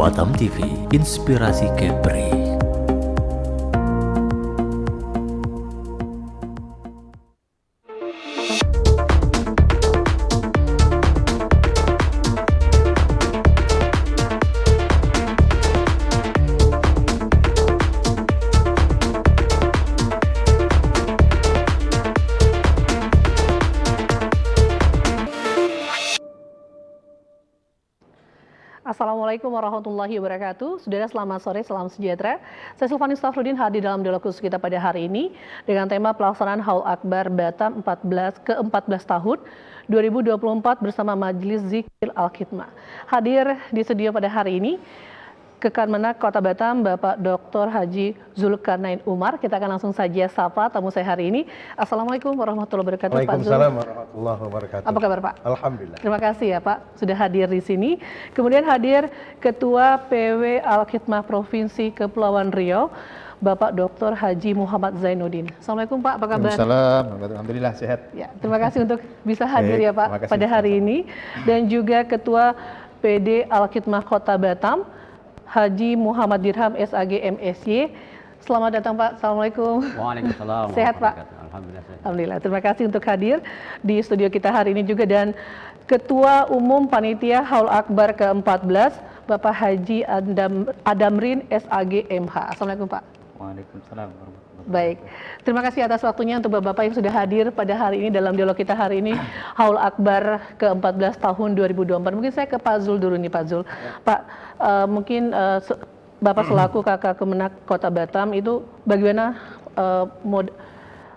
Batam TV, inspirasi Kepri. Assalamualaikum warahmatullahi wabarakatuh. Saudara, selamat sore, salam sejahtera. Saya Sulfani Stafrudin hadir dalam dialog khusus kita pada hari ini dengan tema pelaksanaan Haul Akbar Batam ke-14 tahun 2024 bersama Majelis Zikir Al-Khidmah. Hadir di studio pada hari ini Kemenag Kota Batam, Bapak Dr. Haji Zulkarnain Umar. Kita akan langsung saja sapa tamu saya hari ini. Assalamualaikum warahmatullahi wabarakatuh. Waalaikumsalam warahmatullahi wabarakatuh. Apa kabar, Pak? Alhamdulillah. Terima kasih ya, Pak, sudah hadir di sini. Kemudian hadir Ketua PW Al-Khidmah Provinsi Kepulauan Riau, Bapak Dr. Haji Muhammad Zainuddin. Assalamualaikum, Pak, apa kabar? Waalaikumsalam, alhamdulillah sehat. Ya, terima kasih untuk bisa hadir ya, Pak, terima kasih. pada hari ini. Dan juga Ketua PD Al-Khidmah Kota Batam, Haji Muhammad Dirham SAG MSY. Selamat datang, Pak. Assalamualaikum. Waalaikumsalam. Sehat, Pak? Alhamdulillah sehat. Alhamdulillah. Terima kasih untuk hadir di studio kita hari ini juga, dan Ketua Umum Panitia Haul Akbar ke-14, Bapak Haji Adamrin SAG MH. Assalamualaikum, Pak. Waalaikumsalam. Baik, terima kasih atas waktunya untuk Bapak yang sudah hadir pada hari ini dalam dialog kita hari ini Haul Akbar ke-14 tahun 2024. Mungkin saya ke Pak Zul dulu nih, Pak Zul. Pak, mungkin Bapak selaku Kakak Kemenag Kota Batam itu bagaimana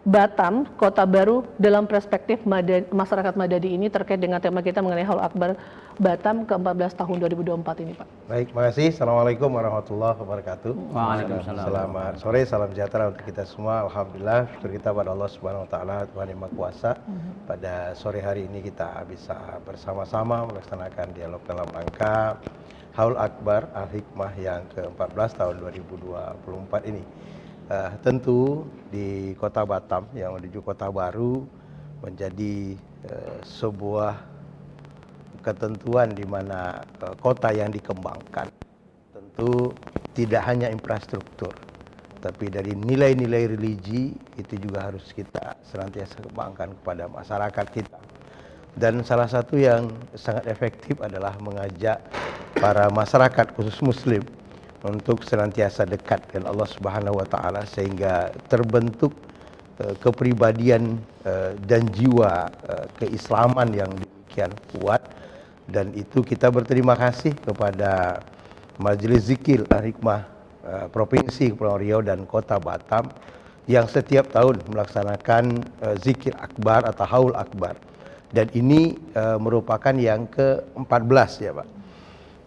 Batam, kota baru dalam perspektif masyarakat Madani ini terkait dengan tema kita mengenai Haul Akbar Batam ke-14 tahun 2024 ini, Pak. Baik, makasih. Assalamualaikum warahmatullahi wabarakatuh. Waalaikumsalam. Selamat sore, salam sejahtera untuk kita semua. Alhamdulillah, syukur kita pada Allah Subhanahu wa taala, Tuhan Yang Maha Kuasa. Pada sore hari ini kita bisa bersama-sama melaksanakan dialog dalam rangka Haul Akbar Al-Hikmah yang ke-14 tahun 2024 ini. Tentu di Kota Batam yang menuju kota baru menjadi sebuah ketentuan di mana kota yang dikembangkan tentu tidak hanya infrastruktur, tapi dari nilai-nilai religi itu juga harus kita senantiasa kembangkan kepada masyarakat kita. Dan salah satu yang sangat efektif adalah mengajak para masyarakat khusus muslim untuk senantiasa dekat dengan Allah Subhanahu wa taala sehingga terbentuk kepribadian dan jiwa keislaman yang demikian kuat. Dan itu kita berterima kasih kepada Majelis Zikir Al-Hikmah Provinsi Kepulauan Riau dan Kota Batam yang setiap tahun melaksanakan Zikir Akbar atau Haul Akbar. Dan ini merupakan yang ke-14 ya, Pak.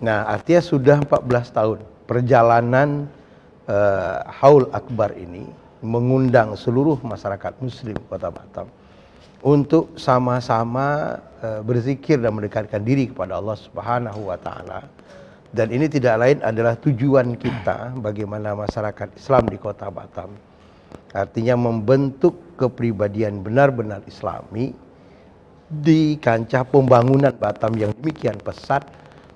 Nah, artinya sudah 14 tahun perjalanan Haul Akbar ini mengundang seluruh masyarakat muslim Kota Batam untuk sama-sama berzikir dan mendekatkan diri kepada Allah Subhanahu wa taala. Dan ini tidak lain adalah tujuan kita bagaimana masyarakat Islam di Kota Batam. Artinya membentuk kepribadian benar-benar Islami di kancah pembangunan Batam yang demikian pesat.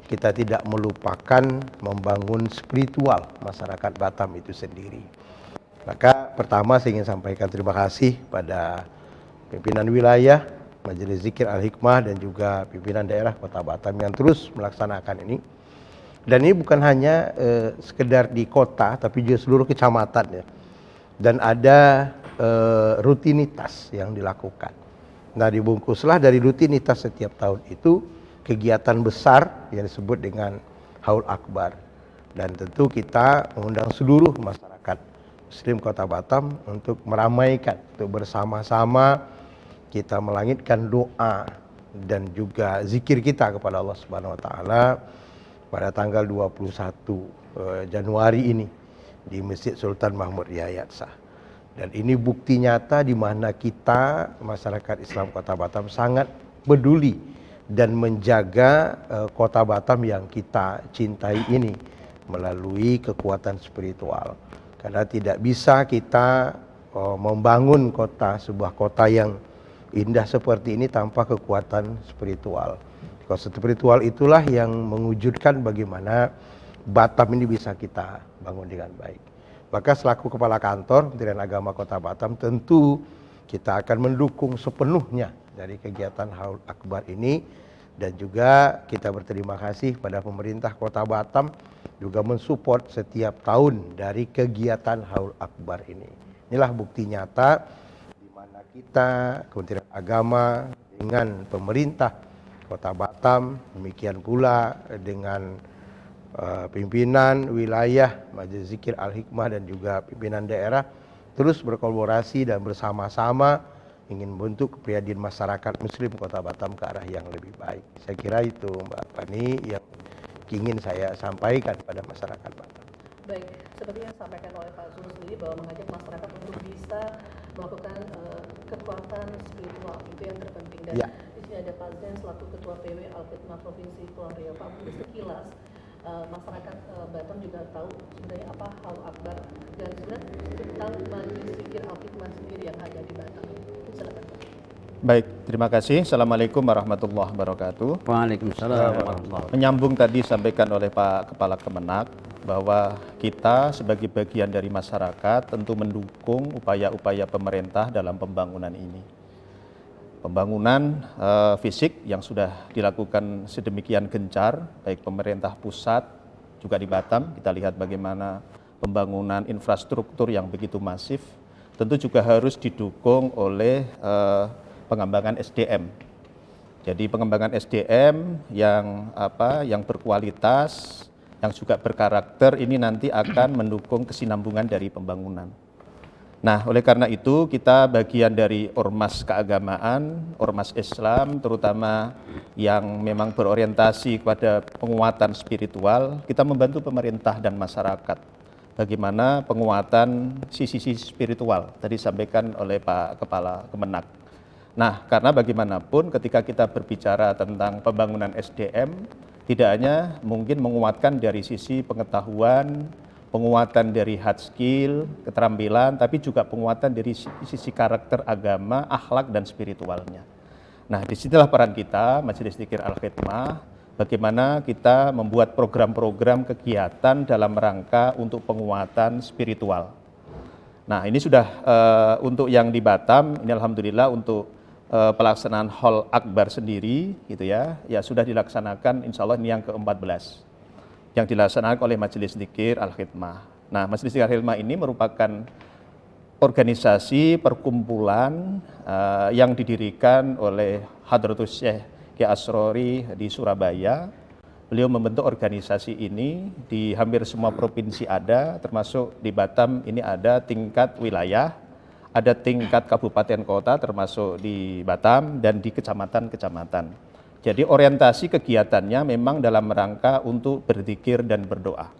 Kita tidak melupakan membangun spiritual masyarakat Batam itu sendiri. Maka pertama saya ingin sampaikan terima kasih pada pimpinan wilayah, Majelis Zikir Al-Hikmah dan juga pimpinan daerah Kota Batam yang terus melaksanakan ini. Dan ini bukan hanya sekedar di kota, tapi juga seluruh kecamatan ya. Dan ada rutinitas yang dilakukan. Nah, dibungkuslah dari rutinitas setiap tahun itu kegiatan besar yang disebut dengan Haul Akbar. Dan tentu kita mengundang seluruh masyarakat Muslim Kota Batam untuk meramaikan, untuk bersama-sama kita melangitkan doa dan juga zikir kita kepada Allah Subhanahu wa taala pada tanggal 21 Januari ini di Masjid Sultan Mahmud Riyad Shah. Dan ini bukti nyata di mana kita masyarakat Islam Kota Batam sangat peduli dan menjaga Kota Batam yang kita cintai ini melalui kekuatan spiritual. Karena tidak bisa kita membangun sebuah kota yang indah seperti ini tanpa kekuatan spiritual. Kekuatan spiritual itulah yang mewujudkan bagaimana Batam ini bisa kita bangun dengan baik. Maka selaku Kepala Kantor Kementerian Agama Kota Batam, tentu kita akan mendukung sepenuhnya dari kegiatan Haul Akbar ini, dan juga kita berterima kasih pada pemerintah Kota Batam juga mensupport setiap tahun dari kegiatan Haul Akbar ini. Inilah bukti nyata di mana kita Kementerian Agama dengan pemerintah Kota Batam, demikian pula dengan pimpinan wilayah Majelis Zikir Al-Hikmah dan juga pimpinan daerah terus berkolaborasi dan bersama-sama ingin membentuk kepribadian masyarakat Muslim Kota Batam ke arah yang lebih baik. Saya kira itu Mbak Fani yang ingin saya sampaikan pada masyarakat Batam. Baik, seperti yang disampaikan oleh Pak Zul sendiri bahwa mengajak masyarakat untuk bisa melakukan kekuatan spiritual, itu yang terpenting. Dan di sini ada Pak Zen selaku Ketua PW Al-Khidmah Provinsi Kepulauan Riau. Pak, mungkin sekilas masyarakat Batam juga tahu sebenarnya apa Haul Akbar dan sebenarnya tentang Majelis Zikir Al-Hikmah sendiri yang ada di Batam. Silakan Pak. Baik, terima kasih. Assalamualaikum warahmatullahi wabarakatuh. Waalaikumsalam warahmatullahi. Menyambung tadi disampaikan oleh Pak Kepala Kemenak bahwa kita sebagai bagian dari masyarakat tentu mendukung upaya-upaya pemerintah dalam pembangunan ini. Pembangunan fisik yang sudah dilakukan sedemikian gencar, baik pemerintah pusat juga di Batam, kita lihat bagaimana pembangunan infrastruktur yang begitu masif, tentu juga harus didukung oleh pengembangan SDM. Jadi pengembangan SDM yang berkualitas, yang juga berkarakter ini nanti akan mendukung kesinambungan dari pembangunan. Nah, oleh karena itu kita bagian dari ormas keagamaan, ormas Islam, terutama yang memang berorientasi kepada penguatan spiritual, kita membantu pemerintah dan masyarakat. Bagaimana penguatan sisi-sisi spiritual, tadi disampaikan oleh Pak Kepala Kemenak. Nah, karena bagaimanapun ketika kita berbicara tentang pembangunan SDM, tidak hanya mungkin menguatkan dari sisi pengetahuan, penguatan dari hard skill, keterampilan, tapi juga penguatan dari sisi karakter agama, akhlak, dan spiritualnya. Nah, disinilah peran kita, Majelis Zikir Al-Hikmah, bagaimana kita membuat program-program kegiatan dalam rangka untuk penguatan spiritual. Nah, ini sudah untuk yang di Batam, ini alhamdulillah untuk pelaksanaan Haul Akbar sendiri, gitu ya sudah dilaksanakan, insya Allah ini yang ke-14. Yang dilaksanakan oleh Majelis Zikir Al-Hikmah. Nah, Majelis Zikir Al-Hikmah ini merupakan organisasi perkumpulan yang didirikan oleh Hadratus Syekh Kiai Asrori di Surabaya. Beliau membentuk organisasi ini di hampir semua provinsi ada, termasuk di Batam ini ada tingkat wilayah, ada tingkat kabupaten kota termasuk di Batam dan di kecamatan-kecamatan. Jadi orientasi kegiatannya memang dalam rangka untuk berzikir dan berdoa.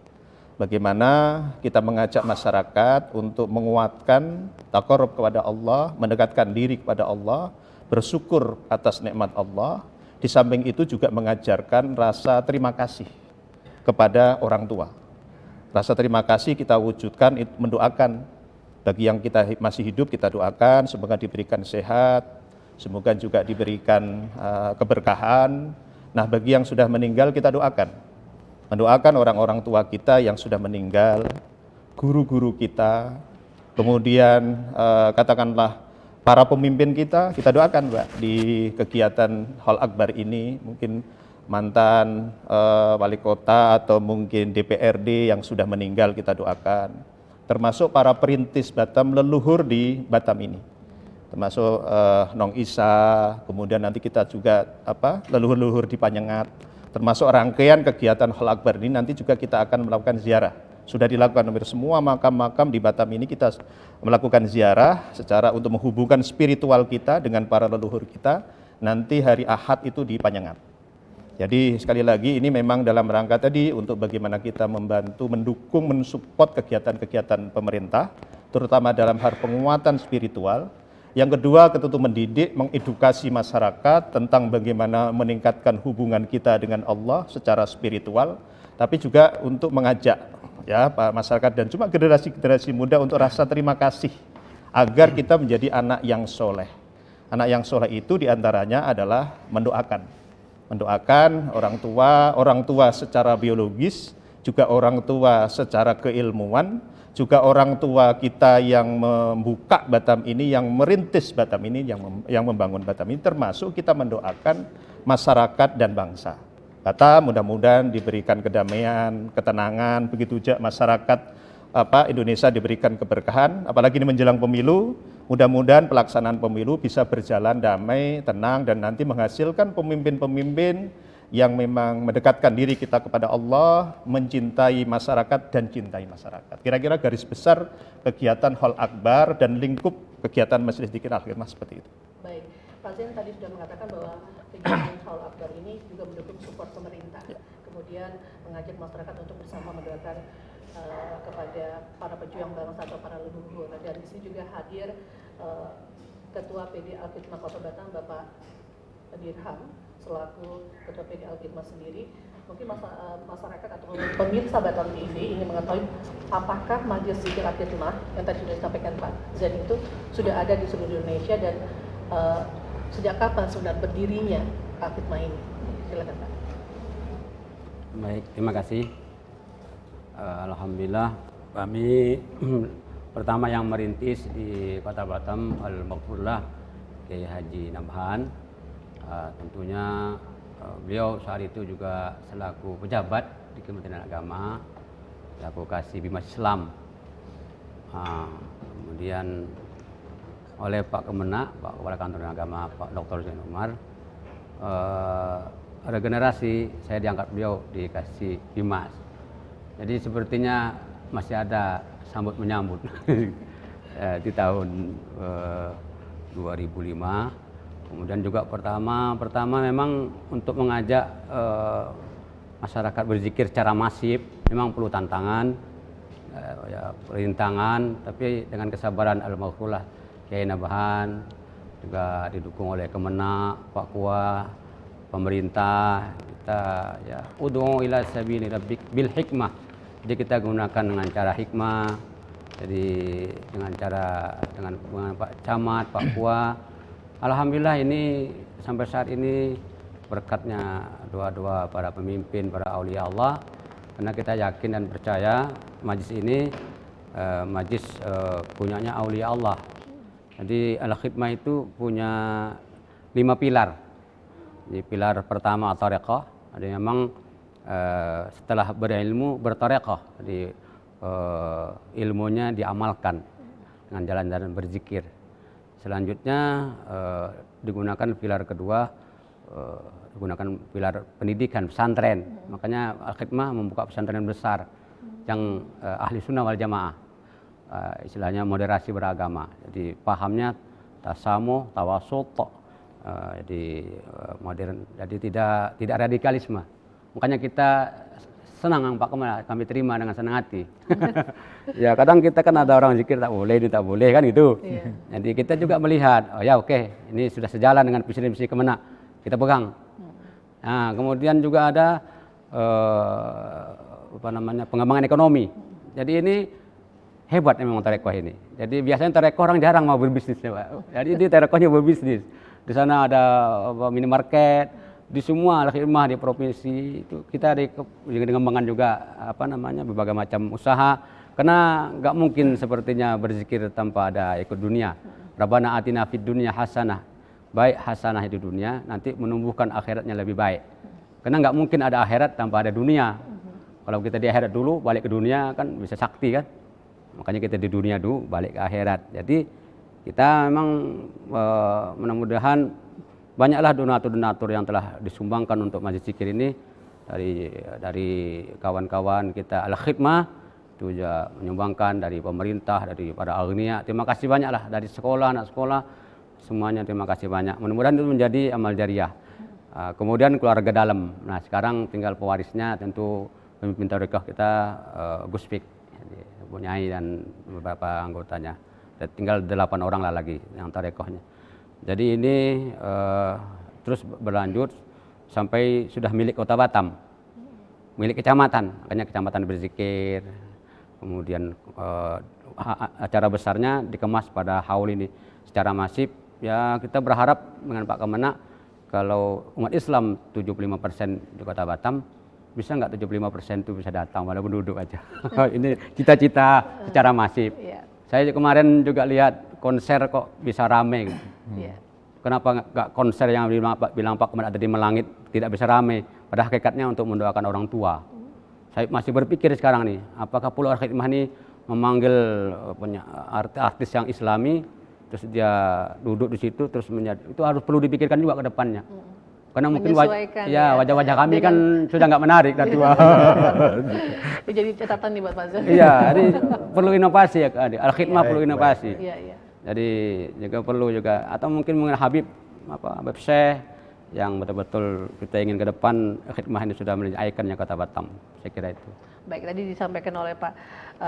Bagaimana kita mengajak masyarakat untuk menguatkan taqarrub kepada Allah, mendekatkan diri kepada Allah, bersyukur atas nikmat Allah. Di samping itu juga mengajarkan rasa terima kasih kepada orang tua. Rasa terima kasih kita wujudkan, mendoakan. Bagi yang kita masih hidup kita doakan semoga diberikan sehat, semoga juga diberikan keberkahan. Nah, bagi yang sudah meninggal kita doakan. Mendoakan orang-orang tua kita yang sudah meninggal, guru-guru kita, kemudian katakanlah para pemimpin kita doakan Mbak di kegiatan Haul Akbar ini, mungkin mantan wali kota atau mungkin DPRD yang sudah meninggal kita doakan. Termasuk para perintis Batam, leluhur di Batam ini. Termasuk Nong Isa, kemudian nanti kita juga leluhur-leluhur di Panyengat, termasuk rangkaian kegiatan Haul Akbar ini nanti juga kita akan melakukan ziarah. Sudah dilakukan hampir semua makam-makam di Batam ini kita melakukan ziarah secara untuk menghubungkan spiritual kita dengan para leluhur kita. Nanti hari Ahad itu di Panyengat. Jadi sekali lagi ini memang dalam rangka tadi untuk bagaimana kita membantu, mendukung, mensupport kegiatan-kegiatan pemerintah, terutama dalam hal penguatan spiritual. Yang kedua, tentu mendidik, mengedukasi masyarakat tentang bagaimana meningkatkan hubungan kita dengan Allah secara spiritual, tapi juga untuk mengajak ya masyarakat dan cuma generasi-generasi muda untuk rasa terima kasih agar kita menjadi anak yang soleh. Anak yang soleh itu diantaranya adalah mendoakan orang tua secara biologis juga orang tua secara keilmuan, juga orang tua kita yang membuka Batam ini, yang merintis Batam ini, yang membangun Batam ini, termasuk kita mendoakan masyarakat dan bangsa. Batam mudah-mudahan diberikan kedamaian, ketenangan, begitu juga masyarakat Indonesia diberikan keberkahan, apalagi ini menjelang pemilu. Mudah-mudahan pelaksanaan pemilu bisa berjalan damai, tenang, dan nanti menghasilkan pemimpin-pemimpin yang memang mendekatkan diri kita kepada Allah, mencintai masyarakat dan cintai masyarakat. Kira-kira garis besar kegiatan Hall Akbar dan lingkup kegiatan Majelis Dzikir Al-Khidmah seperti itu. Baik, Pak Zain tadi sudah mengatakan bahwa kegiatan Hall Akbar ini juga mendukung support pemerintah, kemudian mengajak masyarakat untuk bersama mendoakan kepada para pejuang bangsa atau para leluhur. Dan di sini juga hadir Ketua PD Al-Khidmah Kota Batam, Bapak Dirham, selaku Ketua PD Al-Khidmah sendiri. Mungkin masyarakat atau pemirsa Batam TV ingin mengetahui apakah Majelis Dzikir Al-Khidmah yang tadi sudah disampaikan Pak Zain itu sudah ada di seluruh Indonesia, dan sejak kapan sebenarnya berdirinya Al-Khidmah ini? Silakan Pak. Baik, terima kasih. Alhamdulillah kami pertama yang merintis di Kota Batam Al-Maghfurlah Kiai Haji Nabhan. Tentunya beliau saat itu juga selaku pejabat di Kementerian Agama, selaku Kasih Bimas Islam. Kemudian oleh Pak Kemenak, Pak Kepala Kantor Agama, Pak Dr. Zain Umar, regenerasi saya diangkat beliau di Kasih Bimas. Jadi sepertinya masih ada sambut menyambut di tahun 2005. Kemudian juga pertama memang untuk mengajak masyarakat berzikir secara masif memang perlu tantangan, perintangan, tapi dengan kesabaran Al-Maghfurlah Kiai Nabhan, juga didukung oleh Kemenak, Pak Kua, pemerintah, kita ud'u ila sabili rabbik bil hikmah. Jadi kita gunakan dengan cara hikmah, jadi dengan Pak Camat, Pak Kua. Alhamdulillah ini sampai saat ini berkatnya doa-doa para pemimpin, para aulia Allah, karena kita yakin dan percaya majlis ini majlis punyanya aulia Allah. Jadi Al-Khidmah itu punya 5 pilar. Jadi pilar pertama at-tariqah, ada memang setelah berilmu bertariqah, jadi ilmunya diamalkan dengan jalan-jalan berzikir. Selanjutnya digunakan pilar kedua, digunakan pilar pendidikan pesantren. Makanya Al-Khidmah membuka pesantren besar yang ahli sunnah wal jamaah, istilahnya moderasi beragama. Jadi pahamnya tasamuh, tawasut, jadi modern, jadi tidak radikalisme. Makanya kita senang Pak Kemal, kami terima dengan senang hati. Ya kadang kita kan ada orang zikir tak boleh, ini tak boleh kan gitu. Yeah. Jadi kita juga melihat, oh ya oke, ini sudah sejalan dengan visi misi Kemenak, kita pegang. Nah kemudian juga ada pengembangan ekonomi. Jadi ini hebat memang tarekoh ini. Jadi biasanya tarekoh orang jarang mau berbisnis, Pak. Jadi ini tarekohnya berbisnis. Di sana ada minimarket. Di semua Al-Khidmah di provinsi itu kita dikembangkan juga berbagai macam usaha, karena nggak mungkin sepertinya berzikir tanpa ada ikut dunia. Rabbana atina fid dunya hasanah, baik hasanah di dunia nanti menumbuhkan akhiratnya lebih baik, karena nggak mungkin ada akhirat tanpa ada dunia. Kalau kita di akhirat dulu balik ke dunia kan bisa sakti kan, makanya kita di dunia dulu balik ke akhirat. Jadi kita memang mudah-mudahan banyaklah donatur-donatur yang telah disumbangkan untuk Majelis Dzikir ini dari kawan-kawan kita Al-Khidmah, itu juga menyumbangkan dari pemerintah, dari para agnia. Terima kasih banyaklah dari sekolah, anak sekolah, semuanya terima kasih banyak. Mudah-mudahan itu menjadi amal jariah. Kemudian keluarga dalam. Nah sekarang tinggal pewarisnya tentu pemimpin tarekat kita Gus Fik, Bunyai dan beberapa anggotanya. Dan tinggal 8 orang lah lagi yang tarekahnya. Jadi ini terus berlanjut sampai sudah milik Kota Batam, milik kecamatan, makanya kecamatan berzikir. Kemudian acara besarnya dikemas pada haul ini secara masif. Ya kita berharap dengan Pak Kemenak, kalau umat Islam 75% di Kota Batam, bisa nggak 75% itu bisa datang, walaupun duduk aja. Ini cita-cita secara masif. Iya. Saya kemarin juga lihat konser kok bisa rame. Gitu. Iya. Kenapa nggak konser yang bilang Pak Komandan tadi melangit tidak bisa rame? Pada hakikatnya untuk mendoakan orang tua. Saya masih berpikir sekarang nih, apakah Pulau Al-Khidmah ini memanggil artis yang Islami, terus dia duduk di situ, terus itu harus perlu dipikirkan juga ke depannya. Karena mungkin Menyesuaikan ya. wajah-wajah kami kan sudah nggak menarik dan tua. Jadi catatan nih buat Pak Zul. Iya, jadi perlu inovasi ya, Al-Khidmah perlu inovasi. Iya, iya. Jadi juga perlu juga, atau mungkin mengenai Habib Syekh yang betul-betul kita ingin ke depan khidmah ini sudah menjadi ikonnya Kota Batam. Saya kira itu. Baik, tadi disampaikan oleh Pak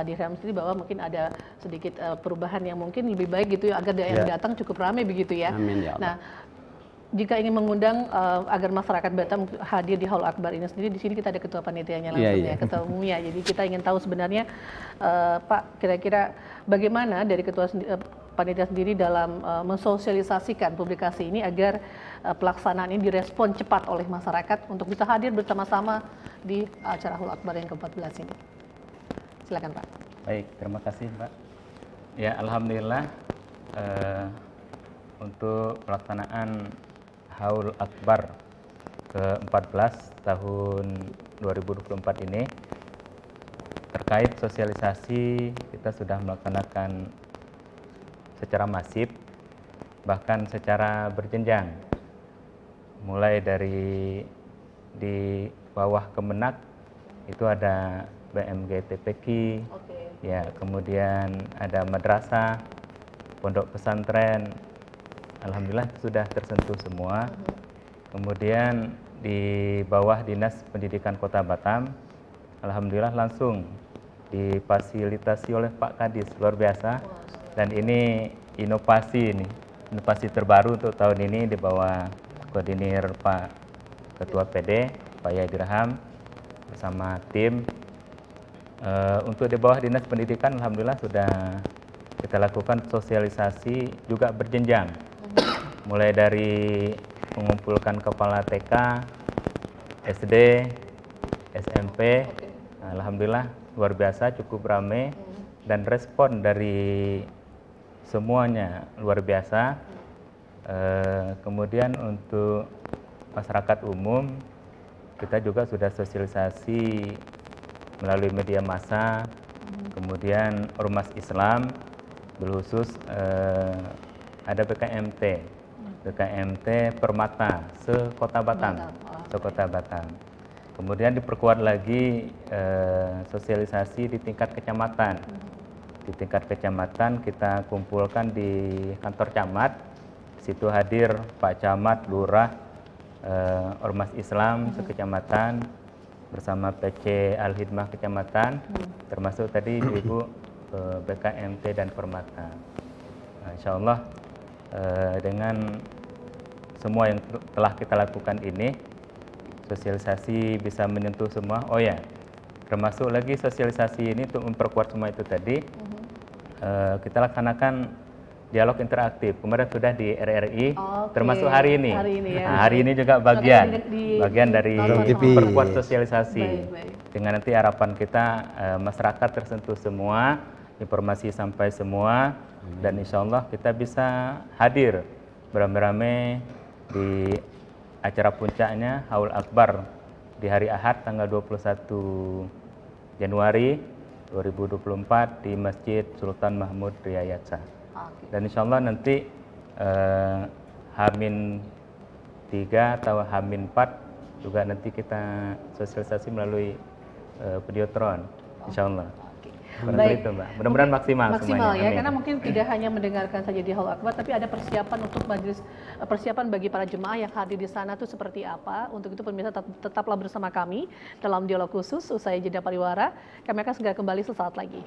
Dirham sendiri bahwa mungkin ada sedikit perubahan yang mungkin lebih baik gitu ya, agar yang datang cukup ramai begitu ya. Amin ya Allah. Nah, jika ingin mengundang agar masyarakat Batam hadir di Haul Akbar ini sendiri, di sini kita ada ketua panitianya langsung ya, ketua umumnya. Jadi kita ingin tahu sebenarnya Pak, kira-kira bagaimana dari ketua panitia sendiri dalam mensosialisasikan publikasi ini agar pelaksanaan ini direspon cepat oleh masyarakat untuk bisa hadir bersama-sama di acara Haul Akbar yang ke-14 ini. Silakan Pak. Baik, terima kasih Mbak. Ya, alhamdulillah untuk pelaksanaan Haul Akbar ke-14 tahun 2024 ini terkait sosialisasi kita sudah melaksanakan secara masif, bahkan secara berjenjang, mulai dari di bawah Kemenak itu ada BMG TPQ, ya, kemudian ada madrasah, pondok pesantren, alhamdulillah sudah tersentuh semua. Kemudian di bawah Dinas Pendidikan Kota Batam, alhamdulillah langsung difasilitasi oleh Pak Kadis, luar biasa. Dan ini inovasi terbaru untuk tahun ini di bawah koordinir Pak Ketua PD, Pak Yai Dirham, bersama tim. Untuk di bawah Dinas Pendidikan, alhamdulillah sudah kita lakukan sosialisasi juga berjenjang. Mulai dari mengumpulkan kepala TK, SD, SMP, alhamdulillah luar biasa, cukup ramai, dan respon dari semuanya luar biasa. Kemudian untuk masyarakat umum, kita juga sudah sosialisasi melalui media massa, kemudian ormas Islam, berkhusus ada BKMT Permata se-Kota Batam, Kemudian diperkuat lagi sosialisasi di tingkat kecamatan. Di tingkat kecamatan kita kumpulkan di kantor camat, situ hadir Pak Camat, Lurah, Ormas Islam sekecamatan bersama PC Al-Hidmah kecamatan, termasuk tadi Ibu BKMT dan Permata. Nah, insya Allah dengan semua yang telah kita lakukan ini, sosialisasi bisa menyentuh semua. Oh ya, termasuk lagi sosialisasi ini untuk memperkuat semua itu tadi, kita laksanakan dialog interaktif. Kemarin sudah di RRI, termasuk hari ini. Nah, hari ini juga bagian dari memperkuat sosialisasi. Dengan nanti harapan kita masyarakat tersentuh semua, informasi sampai semua, dan insya Allah kita bisa hadir beramai-ramai di acara puncaknya Haul Akbar di hari Ahad tanggal 21 Januari 2024 di Masjid Sultan Mahmud Riyad Shah. Dan insya Allah nanti H-3 atau H-4 juga nanti kita sosialisasi melalui videotron, insya Allah. Baik, itu, Mbak. Mudah-mudahan maksimal semuanya. Ya, karena mungkin tidak hanya mendengarkan saja di Haul Akbar, tapi ada persiapan untuk majelis, persiapan bagi para jemaah yang hadir di sana itu seperti apa. Untuk itu pemirsa tetaplah bersama kami dalam dialog khusus usai jeda pariwara. Kami akan segera kembali sesaat lagi.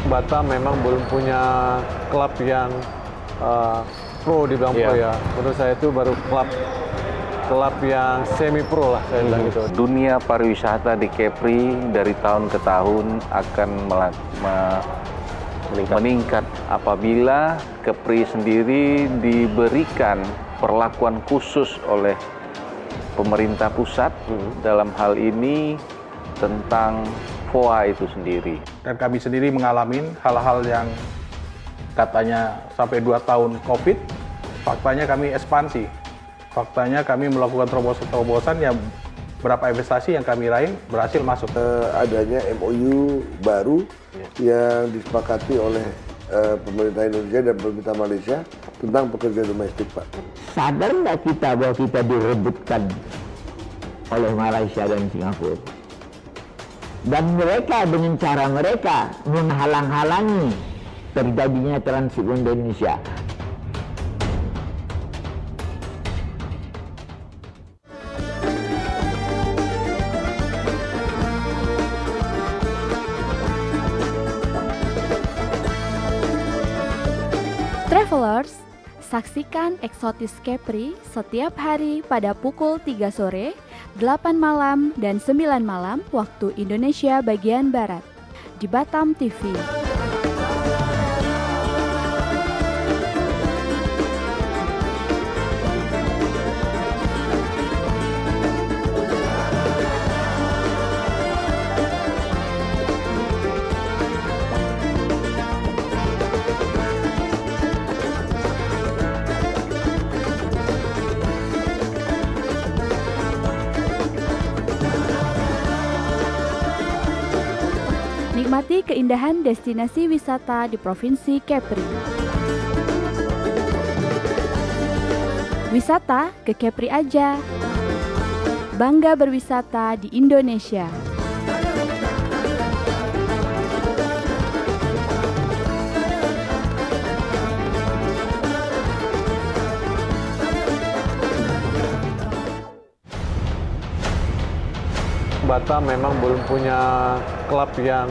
Batam memang belum punya klub yang pro dibilang pro ya. Menurut saya itu baru klub yang semi pro lah saya bilang gitu. Dunia pariwisata di Kepri dari tahun ke tahun akan meningkat apabila Kepri sendiri diberikan perlakuan khusus oleh pemerintah pusat dalam hal ini tentang FOA itu sendiri. Dan kami sendiri mengalami hal-hal yang katanya sampai 2 tahun COVID, faktanya kami ekspansi. Faktanya kami melakukan terobosan-terobosan yang berapa investasi yang kami raih berhasil masuk. Adanya MOU baru yang disepakati oleh pemerintah Indonesia dan pemerintah Malaysia tentang pekerja domestik, Pak. Sadar nggak kita bahwa kita direbutkan oleh Malaysia dan Singapura? Dan mereka dengan cara mereka menghalang-halangi terjadinya transit ke Indonesia. Travelers, saksikan Eksotis Kepri setiap hari pada pukul 3 sore, 8 malam, dan 9 malam waktu Indonesia bagian Barat di Batam TV. Nikmati keindahan destinasi wisata di Provinsi Kepri. Wisata ke Kepri aja. Bangga berwisata di Indonesia. Batam memang belum punya klub yang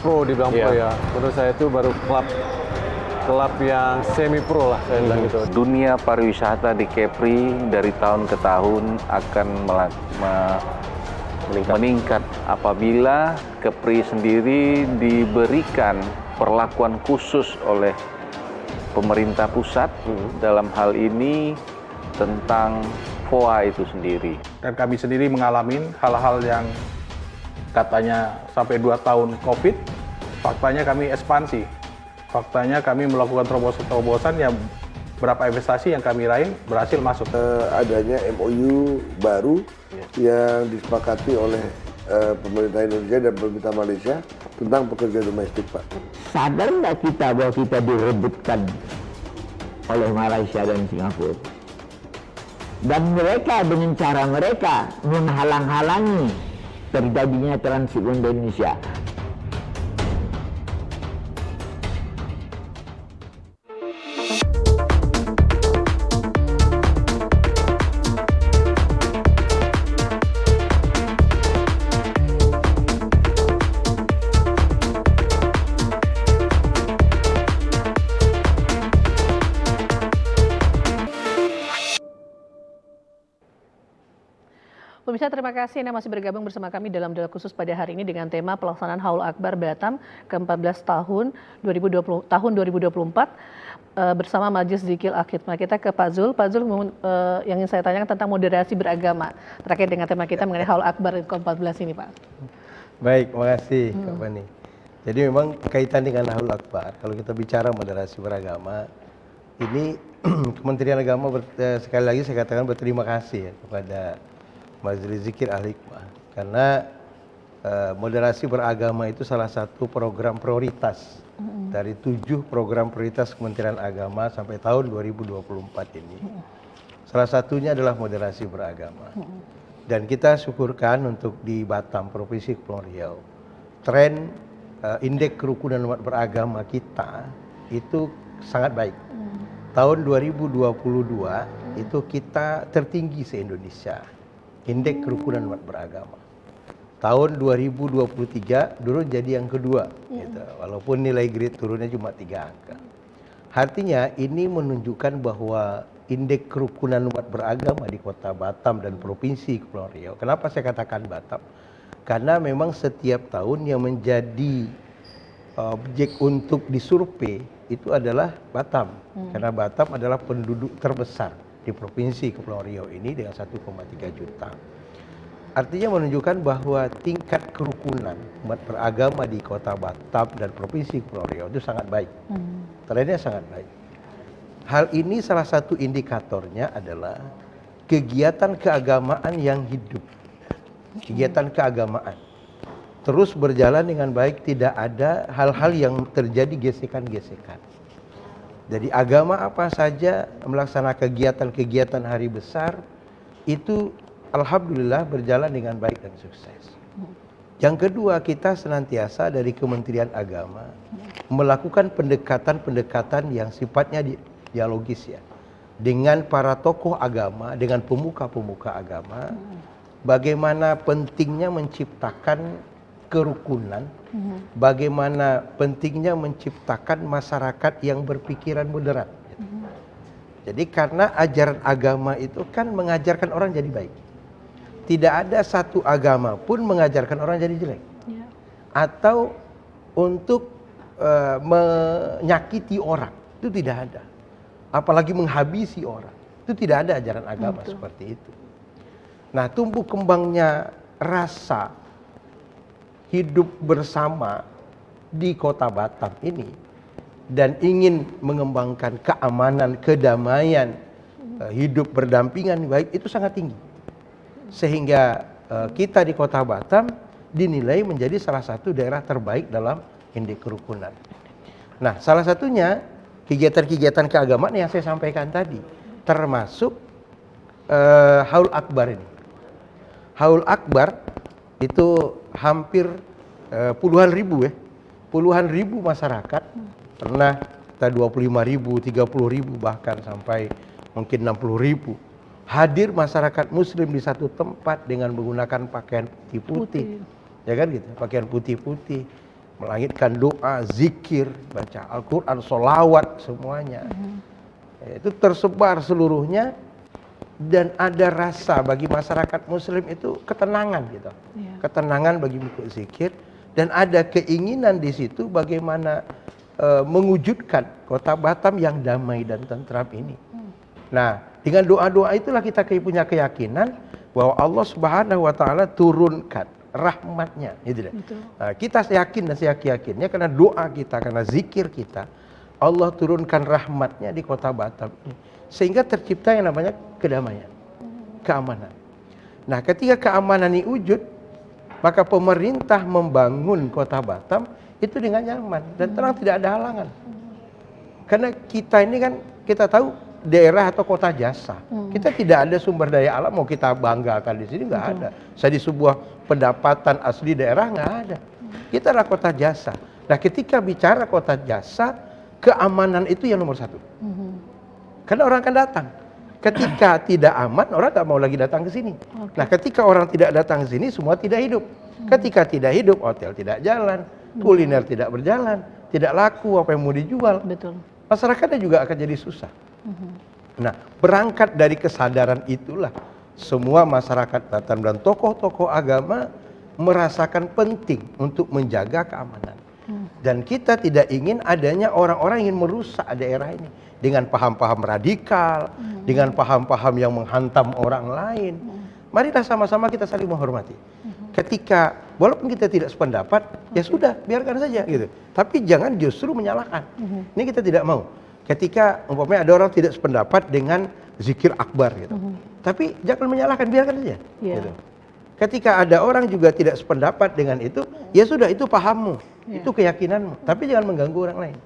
pro dibilang pro ya. Menurut saya itu baru klub yang semi pro lah saya bilang gitu. Dunia pariwisata di Kepri dari tahun ke tahun akan meningkat apabila Kepri sendiri diberikan perlakuan khusus oleh pemerintah pusat dalam hal ini tentang FOA itu sendiri. Dan kami sendiri mengalami hal-hal yang katanya sampai 2 tahun COVID, faktanya kami ekspansi. Faktanya kami melakukan terobosan-terobosan yang berapa investasi yang kami raih berhasil masuk. Adanya MOU baru yang disepakati oleh pemerintah Indonesia dan pemerintah Malaysia tentang pekerja domestik, Pak. Sadar nggak kita bahwa kita direbutkan oleh Malaysia dan Singapura? Dan mereka dengan cara mereka menghalang-halangi terjadinya transit ke Indonesia. Pemirsa, terima kasih Anda masih bergabung bersama kami dalam dialog khusus pada hari ini dengan tema pelaksanaan Haul Akbar Batam ke-14 tahun 2024 bersama Majelis Zikir Al-Khidmah. Kita ke Pak Zul. Pak Zul, yang ingin saya tanyakan tentang moderasi beragama terkait dengan tema kita mengenai Haul Akbar ke-14 ini, Pak. Baik, terima kasih Kak Fani. Jadi memang kaitan dengan Haul Akbar, kalau kita bicara moderasi beragama, ini Kementerian Agama sekali lagi saya katakan berterima kasih ya kepada Majelis Zikir Al-Hikmah, karena moderasi beragama itu salah satu program prioritas dari 7 program prioritas Kementerian Agama sampai tahun 2024 ini. Salah satunya adalah moderasi beragama. Dan kita syukurkan untuk di Batam, Provinsi Kepulauan Riau, tren indeks kerukunan umat beragama kita itu sangat baik. Tahun 2022 itu kita tertinggi se-Indonesia. Indeks kerukunan umat beragama. Tahun 2023 turun jadi yang kedua, gitu. Walaupun nilai grade turunnya cuma 3 angka. Artinya ini menunjukkan bahwa indeks kerukunan umat beragama di Kota Batam dan Provinsi Kepulauan Riau. Kenapa saya katakan Batam? Karena memang setiap tahun yang menjadi objek untuk disurvei itu adalah Batam. Karena Batam adalah penduduk terbesar di Provinsi Kepulauan Riau ini dengan 1,3 juta. Artinya menunjukkan bahwa tingkat kerukunan umat beragama di Kota Batam dan Provinsi Kepulauan Riau itu sangat baik. Trennya sangat baik. Hal ini salah satu indikatornya adalah kegiatan keagamaan yang hidup. Kegiatan keagamaan terus berjalan dengan baik, tidak ada hal-hal yang terjadi gesekan-gesekan. Jadi agama apa saja melaksanakan kegiatan-kegiatan hari besar itu alhamdulillah berjalan dengan baik dan sukses. Yang kedua, kita senantiasa dari Kementerian Agama melakukan pendekatan-pendekatan yang sifatnya dialogis ya, dengan para tokoh agama, dengan pemuka-pemuka agama, bagaimana pentingnya menciptakan kerukunan, bagaimana pentingnya menciptakan masyarakat yang berpikiran moderat. Jadi karena ajaran agama itu kan mengajarkan orang jadi baik. Tidak ada satu agama pun mengajarkan orang jadi jelek. Atau untuk menyakiti orang, itu tidak ada. Apalagi menghabisi orang, itu tidak ada ajaran agama seperti itu. Nah, tumbuh kembangnya rasa hidup bersama di Kota Batam ini dan ingin mengembangkan keamanan, kedamaian, hidup berdampingan baik itu sangat tinggi. Sehingga kita di Kota Batam dinilai menjadi salah satu daerah terbaik dalam indeks kerukunan. Nah, salah satunya kegiatan-kegiatan keagamaan yang saya sampaikan tadi, termasuk Haul Akbar ini. Haul Akbar itu hampir puluhan ribu masyarakat, pernah kita 25.000, 30.000 bahkan sampai mungkin 60.000 hadir masyarakat Muslim di satu tempat dengan menggunakan pakaian putih-putih, ya kan gitu, pakaian putih-putih, melangitkan doa, zikir, baca Al-Quran, sholawat semuanya. Itu tersebar seluruhnya dan ada rasa bagi masyarakat Muslim itu ketenangan gitu, ketenangan bagi mengikuti zikir dan ada keinginan di situ bagaimana mewujudkan Kota Batam yang damai dan tentram ini. Nah, dengan doa-doa itulah kita punya keyakinan bahwa Allah Subhanahu wa taala turunkan rahmatnya, gitu deh. Nah, kita yakin dan saya yakinnya karena doa kita, karena zikir kita, Allah turunkan rahmatnya di Kota Batam ini. Sehingga tercipta yang namanya kedamaian, keamanan. Nah, ketika keamanan ini wujud, maka pemerintah membangun Kota Batam itu dengan nyaman dan tenang, tidak ada halangan. Karena kita ini kan, kita tahu daerah atau kota jasa. Kita tidak ada sumber daya alam mau kita banggakan di sini, nggak ada. Saya di sebuah pendapatan asli daerah nggak ada. Kita adalah kota jasa. Nah, ketika bicara kota jasa, keamanan itu yang nomor satu. Karena orang akan datang. Ketika tidak aman, orang nggak mau lagi datang ke sini. Nah, ketika orang tidak datang ke sini, semua tidak hidup. Ketika tidak hidup, hotel tidak jalan, kuliner tidak berjalan, tidak laku, apa yang mau dijual. Masyarakatnya juga akan jadi susah. Nah, berangkat dari kesadaran itulah semua masyarakat Batam dan tokoh-tokoh agama merasakan penting untuk menjaga keamanan. Dan kita tidak ingin adanya orang-orang yang merusak daerah ini dengan paham-paham radikal, dengan paham-paham yang menghantam orang lain. Marilah sama-sama kita saling menghormati. Ketika walaupun kita tidak sependapat, ya sudah, biarkan saja gitu. Tapi jangan justru menyalahkan. Ini kita tidak mau. Ketika umpamanya ada orang tidak sependapat dengan zikir akbar gitu. Tapi jangan menyalahkan, biarkan saja. Gitu. Ketika ada orang juga tidak sependapat dengan itu, ya sudah, itu pahammu, itu keyakinanmu. Tapi jangan mengganggu orang lain.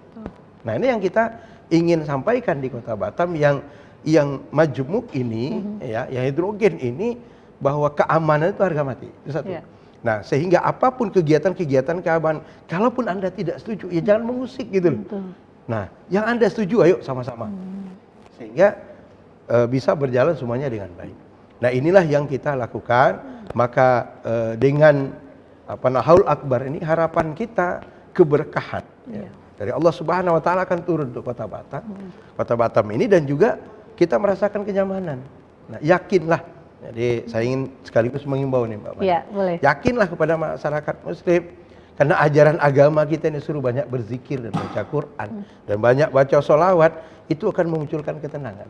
Nah, ini yang kita ingin sampaikan di Kota Batam yang majemuk ini, ya, yang heterogen ini, bahwa keamanan itu harga mati. Itu satu. Nah, sehingga apapun kegiatan-kegiatan keamanan, kalaupun Anda tidak setuju, ya jangan mengusik gitu loh. Nah, yang Anda setuju, ayo sama-sama. Sehingga bisa berjalan semuanya dengan baik. Nah, inilah yang kita lakukan. Maka dengan Haul Akbar ini harapan kita keberkahan ya. Dari Allah Subhanahu wa taala akan turun untuk Kota Batam. Kota Batam ini dan juga kita merasakan kenyamanan. Nah, yakinlah. Jadi saya ingin sekaligus mengimbau nih Mbak Mani. Ya, boleh. Yakinlah kepada masyarakat muslim karena ajaran agama kita ini suruh banyak berzikir dan baca Quran dan banyak baca sholawat, itu akan memunculkan ketenangan.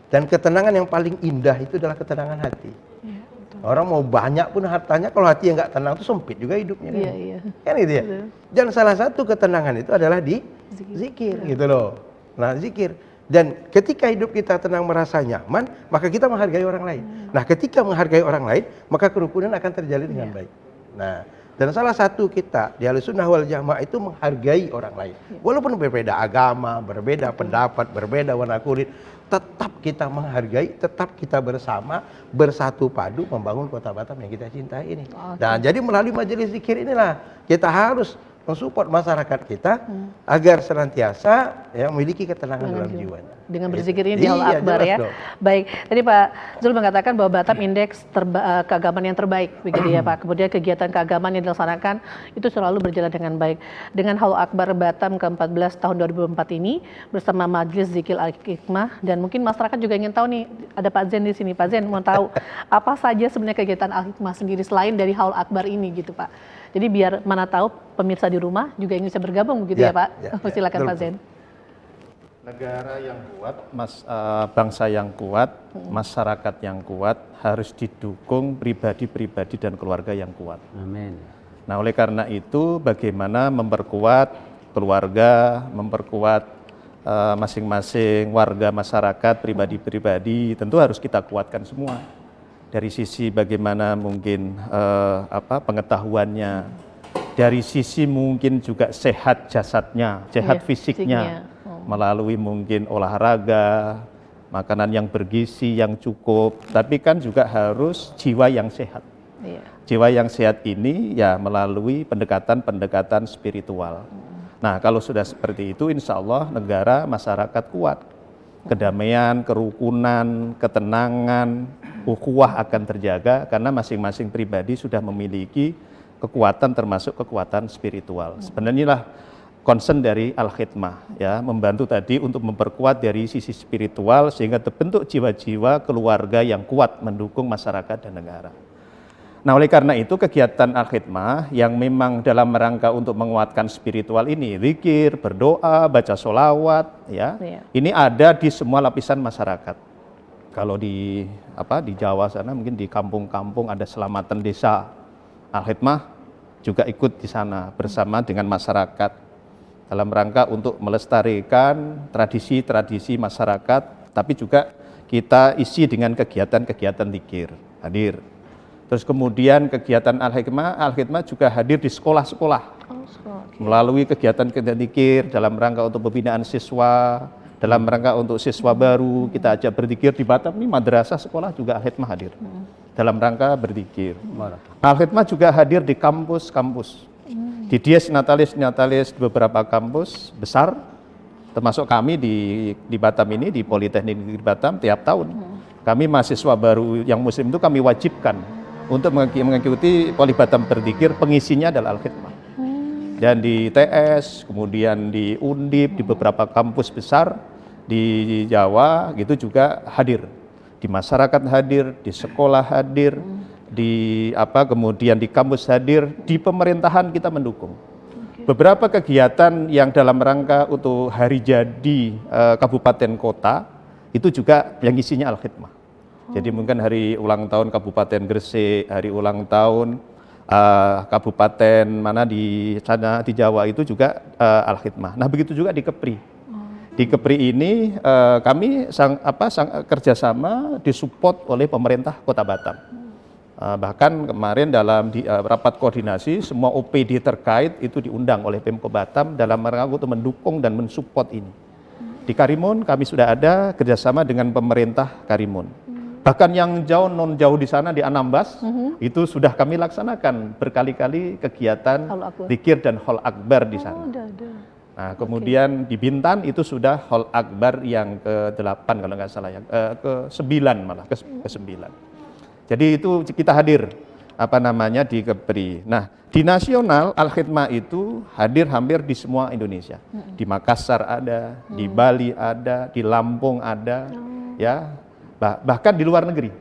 Dan ketenangan yang paling indah itu adalah ketenangan hati. Ya, orang mau banyak pun hartanya, kalau hati yang nggak tenang itu sempit juga hidupnya kan. Iya. Kan gitu ya. Dan salah satu ketenangan itu adalah di zikir gitu loh. Nah, zikir. Dan ketika hidup kita tenang, merasa nyaman, maka kita menghargai orang lain. Nah, ketika menghargai orang lain, maka kerukunan akan terjalin dengan baik. Nah, dan salah satu kita di Ahlussunnah wal Jamaah itu menghargai orang lain. Walaupun berbeda agama, berbeda pendapat, berbeda warna kulit, tetap kita menghargai, tetap kita bersama, bersatu padu membangun Kota Batam yang kita cintai ini. Dan jadi melalui majelis zikir inilah kita harus mensupport masyarakat kita agar senantiasa memiliki ketenangan dalam jiwanya. Dengan berzikir ini di Haul Akbar ya. Baik, tadi Pak Zul mengatakan bahwa Batam indeks keagamaan yang terbaik begitu ya Pak. Kemudian kegiatan keagamaan yang dilaksanakan itu selalu berjalan dengan baik. Dengan Haul Akbar Batam ke-14 tahun 2004 ini bersama Majelis Zikir Al-Hikmah, dan mungkin masyarakat juga ingin tahu nih, ada Pak Zen di sini. Pak Zen mau tahu apa saja sebenarnya kegiatan Al-Hikmah sendiri selain dari Haul Akbar ini gitu Pak. Jadi biar mana tahu pemirsa di rumah juga ingin bisa bergabung begitu ya Pak. Silakan Pak Zen. Negara yang kuat, bangsa yang kuat, masyarakat yang kuat harus didukung pribadi-pribadi dan keluarga yang kuat. Amin. Nah, oleh karena itu bagaimana memperkuat keluarga, memperkuat masing-masing warga masyarakat, pribadi-pribadi, tentu harus kita kuatkan semua. Dari sisi bagaimana mungkin pengetahuannya, dari sisi mungkin juga sehat jasadnya, sehat fisiknya, melalui mungkin olahraga, makanan yang bergizi, yang cukup, tapi kan juga harus jiwa yang sehat. Jiwa yang sehat ini ya melalui pendekatan-pendekatan spiritual. Nah, kalau sudah seperti itu, insya Allah negara, masyarakat kuat. Kedamaian, kerukunan, ketenangan, ukhuwah akan terjaga karena masing-masing pribadi sudah memiliki kekuatan, termasuk kekuatan spiritual. Sebenarnya lah concern dari Al-Khidmah ya, membantu tadi untuk memperkuat dari sisi spiritual sehingga terbentuk jiwa-jiwa keluarga yang kuat mendukung masyarakat dan negara. Nah, oleh karena itu kegiatan Al-Khidmah yang memang dalam rangka untuk menguatkan spiritual ini, zikir, berdoa, baca sholawat, ya, ini ada di semua lapisan masyarakat. Kalau di Jawa sana mungkin di kampung-kampung ada selamatan desa, Al-Khidmah juga ikut di sana bersama dengan masyarakat dalam rangka untuk melestarikan tradisi-tradisi masyarakat, tapi juga kita isi dengan kegiatan-kegiatan zikir, hadir. Terus kemudian kegiatan Al-Hikmah juga hadir di sekolah-sekolah melalui kegiatan-kegiatan zikir dalam rangka untuk pembinaan siswa, dalam rangka untuk siswa baru kita ajak berzikir di Batam ini madrasah sekolah juga Al-Hikmah hadir dalam rangka berzikir. Al-Hikmah juga hadir di kampus-kampus, di dies natalis di beberapa kampus besar, termasuk kami di Batam ini di Politeknik Negeri Batam tiap tahun kami mahasiswa baru yang muslim itu kami wajibkan untuk mengikuti Poli Batam berzikir, pengisinya adalah Al-Khidmah. Dan di TS, kemudian di Undip, di beberapa kampus besar di Jawa gitu juga hadir. Di masyarakat hadir, di sekolah hadir, kemudian di kampus hadir, di pemerintahan kita mendukung. Beberapa kegiatan yang dalam rangka untuk hari jadi kabupaten kota itu juga yang isinya Al-Khidmah. Jadi mungkin hari ulang tahun Kabupaten Gresik, hari ulang tahun kabupaten mana di sana di Jawa itu juga Al-Khidmah. Nah, begitu juga di Kepri. Di Kepri ini kami kerjasama disupport oleh pemerintah Kota Batam. Bahkan kemarin dalam rapat koordinasi semua OPD terkait itu diundang oleh Pemko Batam dalam rangka untuk mendukung dan mensupport ini. Di Karimun kami sudah ada kerjasama dengan pemerintah Karimun. Bahkan yang non jauh di sana di Anambas itu sudah kami laksanakan berkali-kali kegiatan zikir dan Haul Akbar di sana. Nah, kemudian di Bintan itu sudah Haul Akbar yang ke-8 kalau nggak salah ya, ke-9 malah ke-9. Jadi itu kita hadir. di Kepri. Nah, di nasional Al-Khidmah itu hadir hampir di semua Indonesia. Di Makassar ada, di Bali ada, di Lampung ada, ya. Bahkan di luar negeri.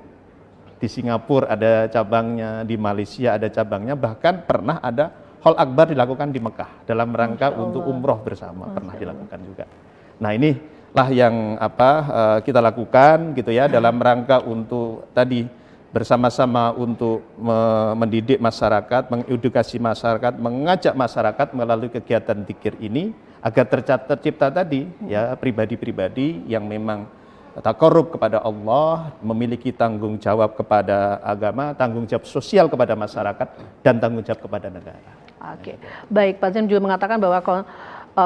Di Singapura ada cabangnya, di Malaysia ada cabangnya, bahkan pernah ada Haul Akbar dilakukan di Mekah dalam rangka untuk umroh bersama, pernah dilakukan juga. Nah, inilah yang kita lakukan gitu ya, dalam rangka untuk tadi bersama-sama untuk mendidik masyarakat, mengedukasi masyarakat, mengajak masyarakat melalui kegiatan dzikir ini agar tercipta tadi ya pribadi-pribadi yang memang taqarrub kepada Allah, memiliki tanggung jawab kepada agama, tanggung jawab sosial kepada masyarakat, dan tanggung jawab kepada negara. Oke, baik, Pak Zain juga mengatakan bahwa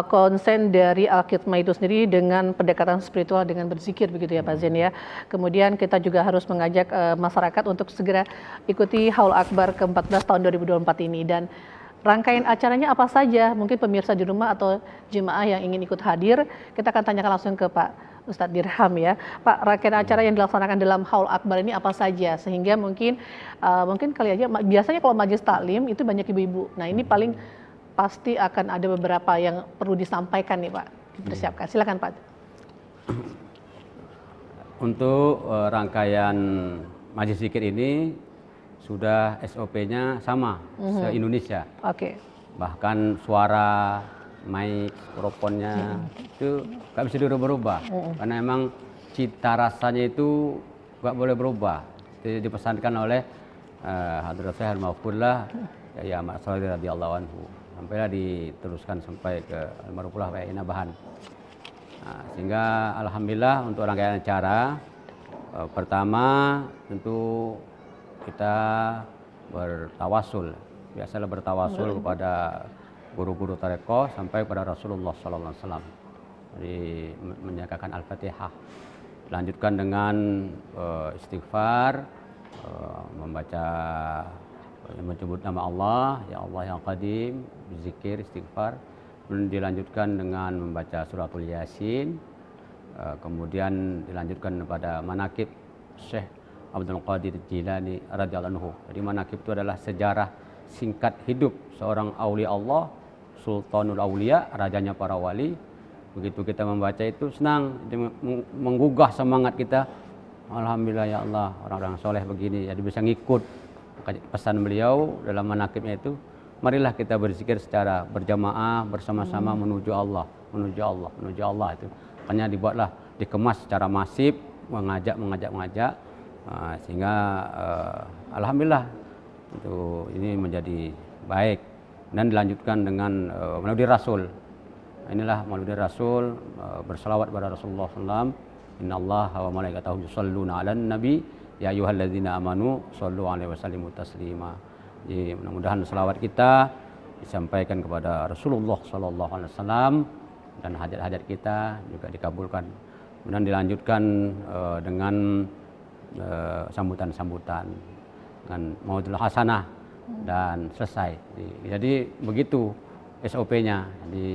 konsen dari Al-Khidmah itu sendiri dengan pendekatan spiritual dengan berzikir begitu ya Pak Zain ya. Kemudian kita juga harus mengajak masyarakat untuk segera ikuti Haul Akbar ke-14 tahun 2024 ini. Dan rangkaian acaranya apa saja? Mungkin pemirsa di rumah atau jemaah yang ingin ikut hadir, kita akan tanyakan langsung ke Pak Ustadz Dirham ya. Pak, rangkaian acara yang dilaksanakan dalam Haul Akbar ini apa saja? Sehingga mungkin kali aja, biasanya kalau majelis taklim itu banyak ibu-ibu. Nah ini paling pasti akan ada beberapa yang perlu disampaikan nih Pak, dipersiapkan. Silakan Pak. Untuk rangkaian majelis zikir ini sudah SOP-nya sama se-Indonesia. Oke. Bahkan suara, mic, mikrofonnya itu nggak bisa dirubah-rubah. Karena emang cita rasanya itu nggak boleh berubah. Itu dipesankan oleh Hadrat Syekh Al-Maghfurlah ya Ahmad Sholih radhiyallahu anhu. Sampailah diteruskan sampai ke almarhumah Pak Yai Nabahan. Nah, sehingga alhamdulillah untuk rangkaian acara pertama tentu kita bertawasul. Biasalah bertawasul kepada guru-guru tarekat sampai pada Rasulullah sallallahu alaihi wasallam. Jadi menyatakan Al-Fatihah. Lanjutkan dengan istighfar, membaca menyebut nama Allah, ya Allah yang Qadim, zikir, istighfar. Kemudian dilanjutkan dengan membaca suratul Yasin. Kemudian dilanjutkan pada manakib Syekh Abdul Qadir Jilani radhiyallahu anhu. Jadi manakib itu adalah sejarah singkat hidup seorang aulia Allah, Sultanul Aulia, rajanya para wali. Begitu kita membaca itu senang, menggugah semangat kita. Alhamdulillah ya Allah, orang-orang soleh begini, jadi bisa ngikut pesan beliau dalam manakibnya itu. Marilah kita berzikir secara berjamaah bersama-sama menuju Allah, menuju Allah, menuju Allah itu. Makanya dibuatlah, dikemas secara masif, mengajak, sehingga alhamdulillah itu ini menjadi baik dan dilanjutkan dengan Maulid Rasul. Inilah Maulid Rasul, berselawat kepada Rasulullah SAW. Innallaha wa malaikatahu yusholluna 'alan nabi ya ayyuhalladzina amanu shollu 'alaihi wasallimu taslima. Jadi mudah-mudahan selawat kita disampaikan kepada Rasulullah SAW dan hajat-hajat kita juga dikabulkan. Kemudian dilanjutkan dengan sambutan-sambutan dengan maudul hasanah dan selesai. Jadi begitu SOP-nya. Jadi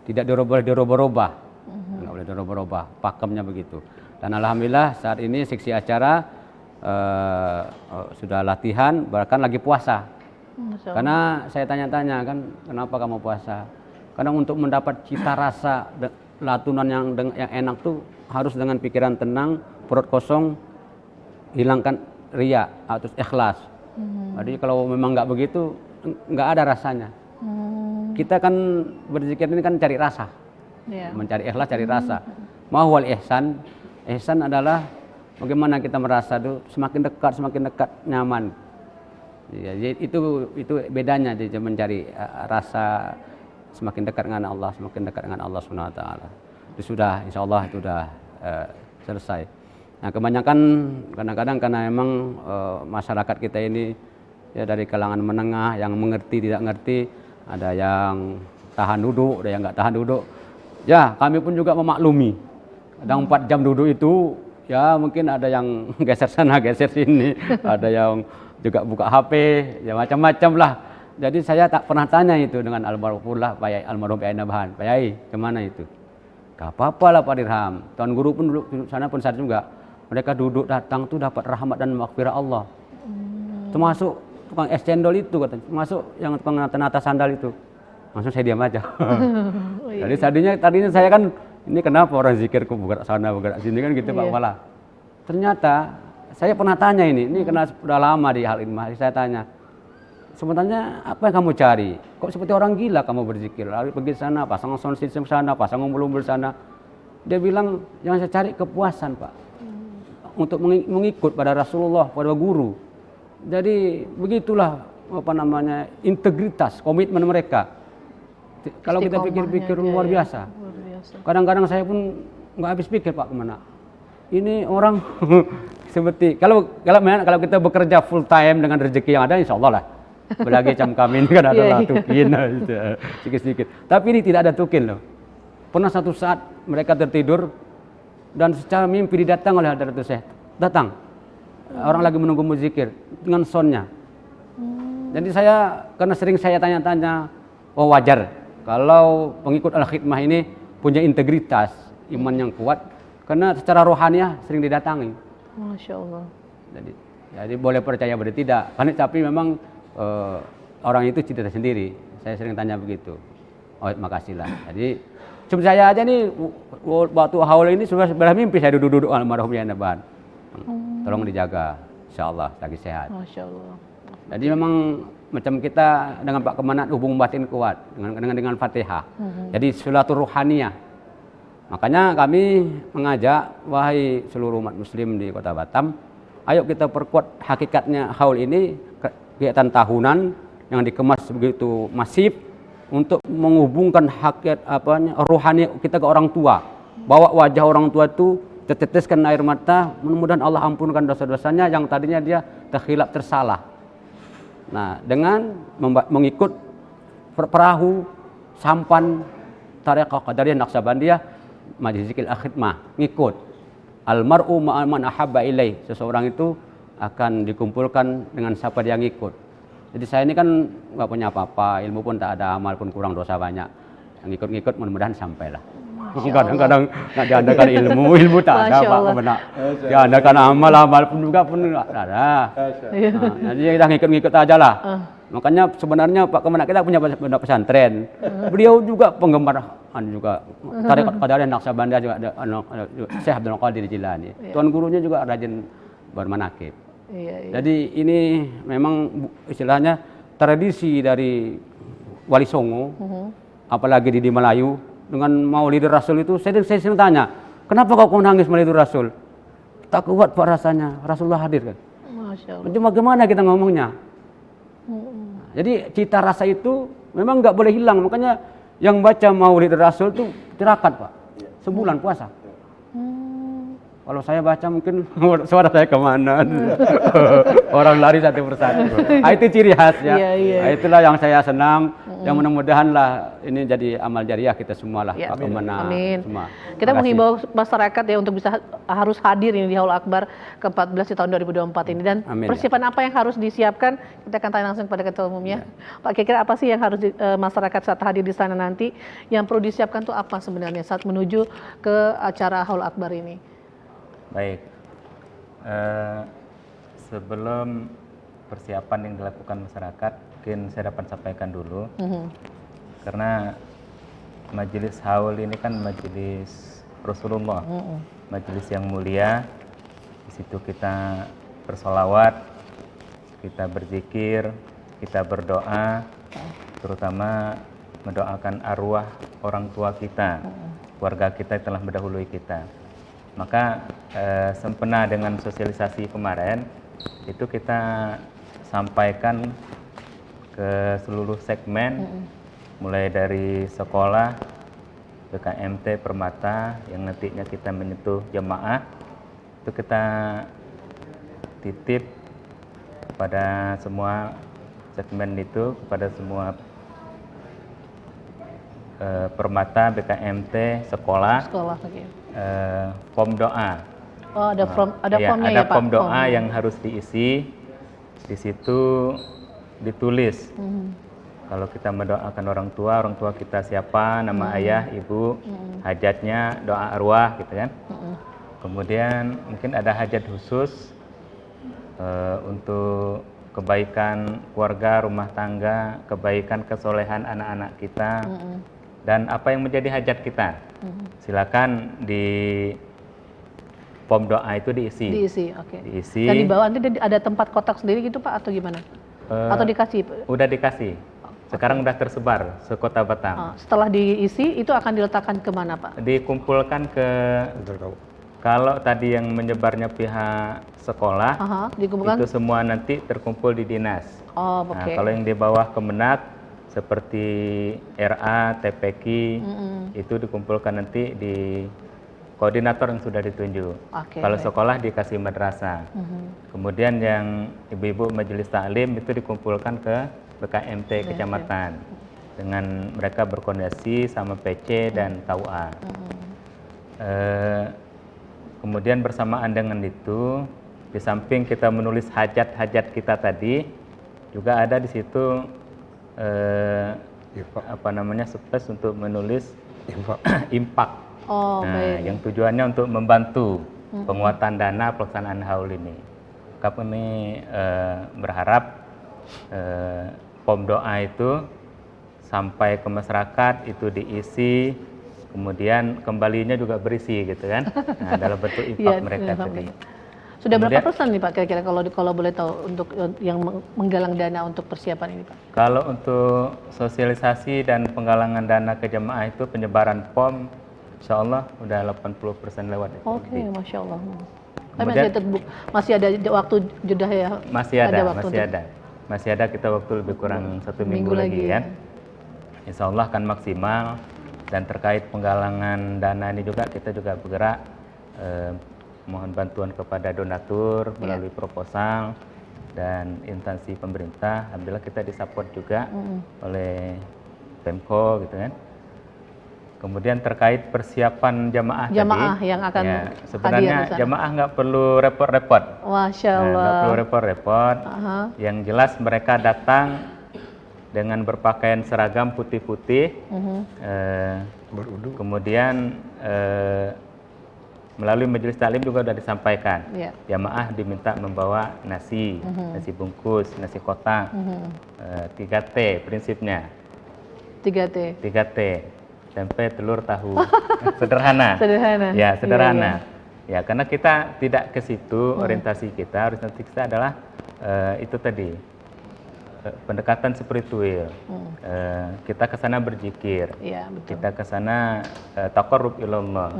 tidak dirubah-rubah. Nggak boleh dirubah-rubah. Pakemnya begitu. Dan alhamdulillah saat ini seksi acara sudah latihan, bahkan lagi puasa. Karena saya tanya-tanya kan, kenapa kamu puasa? Karena untuk mendapat cita rasa latunan yang enak tuh harus dengan pikiran tenang, perut kosong, hilangkan riya atau ikhlas. Jadi kalau memang nggak begitu, nggak ada rasanya. Kita kan berzikir ini kan cari rasa, mencari ikhlas, cari rasa. Mahwal ihsan, ihsan adalah bagaimana kita merasa tuh semakin dekat, nyaman. Jadi itu bedanya, jadi mencari rasa semakin dekat dengan Allah, semakin dekat dengan Allah Subhanahu wa taala. Itu sudah, insya Allah itu sudah selesai. Nah, kebanyakan kadang-kadang karena memang masyarakat kita ini ya dari kalangan menengah, yang mengerti, tidak ngerti, ada yang tahan duduk, ada yang nggak tahan duduk. Ya, kami pun juga memaklumi. Kadang 4 jam duduk itu, ya mungkin ada yang geser sana, geser sini, ada yang juga buka HP, ya macam-macam lah. Jadi saya tak pernah tanya itu dengan almarhumah Pak Yai, almarhum Pak Yai Nabahan. Pak Yai, kemana itu? Gak apa-apa lah Pak Dirham. Tuan guru pun duduk sana pun saya juga. Mereka duduk datang tuh dapat rahmat dan maghfirah Allah. termasuk tukang es cendol itu katanya, termasuk yang tukang nata-nata sandal itu. Langsung saya diam aja. Jadi tadinya saya kan, ini kenapa orang zikir kok bergerak sana bergerak sini kan gitu Pak Kepala. Ternyata saya pernah tanya ini karena sudah lama di hal ini, saya tanya, sebenarnya apa yang kamu cari? Kok seperti orang gila kamu berzikir, lari pergi sana, pasang sound system sana, pasang umbul-umbul sana. Dia bilang, yang saya cari kepuasan Pak, untuk mengikut pada Rasulullah, pada guru. Jadi begitulah integritas, komitmen mereka. Kalau kita pikir-pikir luar biasa. Kadang-kadang saya pun nggak habis pikir Pak kemana. Ini orang seperti kalau kita bekerja full time dengan rezeki yang ada, insya Allah lah. Belagi jam kami ini kan adalah tukin, sedikit-sedikit. Tapi ini tidak ada tukin loh. Pernah satu saat mereka tertidur dan secara mimpi didatang oleh Hadratus Syekh. Datang. Orang lagi menunggu muzikir dengan soundnya. Jadi karena sering saya tanya-tanya, wajar kalau pengikut Al-Khidmah ini punya integritas, iman yang kuat, karena secara rohaniah sering didatangi. Masya Allah. Jadi boleh percaya boleh tidak. Tapi memang orang itu cerita sendiri. Saya sering tanya begitu. Oh, makasihlah. Jadi cuma saya aja nih waktu haul ini sudah mimpi saya duduk almarhum Yai Nabahan. Tolong dijaga, insya Allah lagi sehat. Masya Allah. Jadi memang macam kita dengan Pak Kemenat hubung batin kuat dengan Fatihah. Jadi sulatu ruhaniyah. Makanya kami mengajak wahai seluruh umat muslim di Kota Batam, ayo kita perkuat hakikatnya haul ini, kegiatan tahunan yang dikemas begitu masif untuk menghubungkan hakikat rohani kita ke orang tua. Bawa wajah orang tua itu teteteskan air mata, mudah-mudahan Allah ampunkan dosa-dosanya yang tadinya dia terkhilaf tersalah. Nah, dengan mengikut perahu sampan Tariqah Qadariyah Naqsabandiyah Majlis Zikir Al-Khidmah, ngikut almar'u ma'aman ahabba ilaih, seseorang itu akan dikumpulkan dengan siapa dia ngikut. Jadi saya ini kan nggak punya apa-apa, ilmu pun tak ada, amal pun kurang, dosa banyak. Yang ngikut-ngikut mudah-mudahan sampailah. Kadang-kadang nggak diandalkan ilmu tak ada Pak Kemenat. Diandalkan amal pun juga nggak ada. Jadi kita ngikut-ngikut aja lah. Makanya sebenarnya Pak Kemenat kita punya pondok pesantren. Beliau juga penggemar juga Tariqat Qadariyah Naqsabandiyah juga ada Syekh Abdul Qadir Jilani. Tuan gurunya juga rajin bermanakib. Jadi ini memang istilahnya tradisi dari Wali Songo, apalagi di Melayu. Dengan Maulid Rasul itu saya sering tanya, kenapa kau nangis Maulid Rasul? Tak kuat Pak rasanya, Rasulullah hadir kan. Masya Allah. Cuma gimana kita ngomongnya? Jadi cita rasa itu memang nggak boleh hilang, makanya yang baca Maulid Rasul itu tirakat Pak, sebulan puasa. Kalau saya baca mungkin suara saya kemana, orang lari satu persatu. Itu ciri khasnya. Itulah yang saya senang. Yang mudah-mudahan lah ini jadi amal jariah kita semua lah. Pak Kemenat. Amin. Semua. Kita menghimbau masyarakat ya untuk bisa harus hadir ini di Haul Akbar ke-14 di tahun 2024 ini. Dan persiapan apa yang harus disiapkan? Kita akan tanya langsung kepada Ketua Umumnya. Pak, kira-kira apa sih yang harus masyarakat saat hadir di sana nanti? Yang perlu disiapkan tuh apa sebenarnya saat menuju ke acara Haul Akbar ini? Baik, sebelum persiapan yang dilakukan masyarakat, mungkin saya dapat sampaikan dulu, karena majelis haul ini kan majelis Rasulullah, majelis yang mulia. Di situ kita bersolawat, kita berzikir, kita berdoa, terutama mendoakan arwah orang tua kita, keluarga kita yang telah mendahului kita. Maka sempena dengan sosialisasi kemarin itu kita sampaikan ke seluruh segmen, mulai dari sekolah, BKMT, Permata, yang nantinya kita menyentuh jemaah, itu kita titip kepada semua segmen itu, kepada semua Permata, BKMT, sekolah, form doa. Oh, ada formnya ada ya Pak? Form doa yang harus diisi. Di situ ditulis kalau kita mendoakan orang tua kita siapa, nama ayah, ibu, hajatnya, doa arwah gitu kan. Kemudian mungkin ada hajat khusus untuk kebaikan keluarga, rumah tangga, kebaikan kesolehan anak-anak kita, dan apa yang menjadi hajat kita. Silakan di form doa itu diisi. Diisi, oke. Diisi. Dan di bawah nanti ada tempat kotak sendiri gitu Pak atau gimana? Atau dikasih? Udah dikasih. Sekarang udah tersebar sekota Batam. Setelah diisi itu akan diletakkan kemana Pak? Dikumpulkan ke, kalau tadi yang menyebarnya pihak sekolah, dikumpulkan? itu semua nanti terkumpul di dinas. Oh, oke. Nah, kalau yang di bawah Kemenak seperti RA, TPQ, itu dikumpulkan nanti di koordinator yang sudah ditunjuk. Kalau sekolah dikasih madrasah. Kemudian yang ibu-ibu majelis taklim itu dikumpulkan ke BKMT kecamatan. Dengan mereka berkoordinasi sama PC dan KUA. Kemudian bersamaan dengan itu, di samping kita menulis hajat-hajat kita tadi, juga ada di situ space untuk menulis impak. Yang tujuannya untuk membantu penguatan dana pelaksanaan haul ini. Kami berharap form doa itu sampai ke masyarakat itu diisi, kemudian kembalinya juga berisi gitu kan, dalam bentuk impak mereka tadi. Sudah berapa persen nih Pak kira-kira kalau boleh tahu untuk yang menggalang dana untuk persiapan ini Pak? Kalau untuk sosialisasi dan penggalangan dana ke jemaah itu penyebaran form insya Allah udah 80% lewat. Oke, Masya Allah. Tapi masih ada waktu jeda ya? Masih ada kita waktu lebih kurang 1 minggu lagi kan. Insya Allah akan maksimal. Dan terkait penggalangan dana ini juga kita juga bergerak mohon bantuan kepada donatur melalui proposal dan instansi pemerintah. Alhamdulillah kita disupport juga oleh Pemko gitu kan. Kemudian terkait persiapan jamaah tadi, yang akan sebenarnya jamaah nggak perlu repot-repot. Masya Allah. Nggak perlu repot-repot. Yang jelas mereka datang dengan berpakaian seragam putih-putih, kemudian melalui majelis taklim juga sudah disampaikan, jamaah diminta membawa nasi, nasi bungkus, nasi kotak, 3T prinsipnya. 3T. Tempe, telur, tahu. Sederhana. Ya, sederhana. Ya, karena kita tidak ke situ, orientasi kita adalah itu tadi. Pendekatan spiritual. Kita ke sana berzikir. Kita ke sana taqarrub ilallah.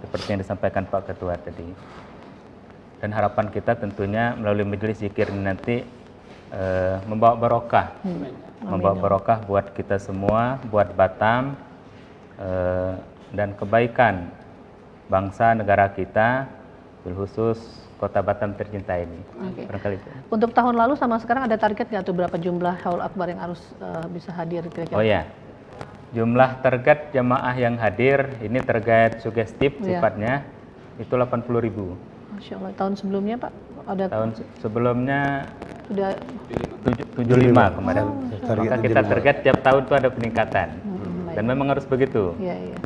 Seperti yang disampaikan Pak Ketua tadi. Dan harapan kita tentunya melalui majelis zikir ini nanti membawa barokah. Membawa barokah buat kita semua, buat Batam, dan kebaikan bangsa negara kita, khusus Kota Batam tercinta ini. Barangkali itu. Untuk tahun lalu sama sekarang ada target nggak tuh berapa jumlah haul akbar yang harus bisa hadir kira-kira? Oh ya, jumlah target jamaah yang hadir ini target sugestif sifatnya itu 80.000. Masya Allah. Tahun sebelumnya Pak? Tahun sebelumnya sudah 75 kemarin. Maka kita target tiap tahun itu ada peningkatan. Dan memang harus begitu.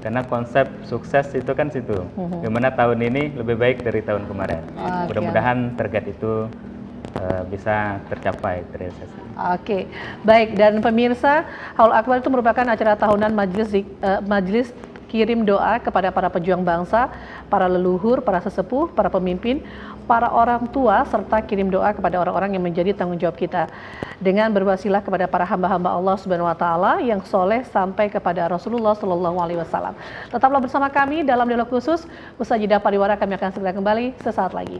Karena konsep sukses itu kan situ. Gimana tahun ini lebih baik dari tahun kemarin. Mudah-mudahan target itu bisa tercapai, terrealisasi. Oke, baik. Dan pemirsa, Haul Akbar itu merupakan acara tahunan majelis kirim doa kepada para pejuang bangsa, para leluhur, para sesepuh, para pemimpin, para orang tua, serta kirim doa kepada orang-orang yang menjadi tanggung jawab kita. Dengan berwasilah kepada para hamba-hamba Allah Subhanahu wa Ta'ala yang soleh sampai kepada Rasulullah Sallallahu Alaihi Wasallam. Tetaplah bersama kami dalam dialog khusus. Usai jeda pariwara, kami akan segera kembali sesaat lagi.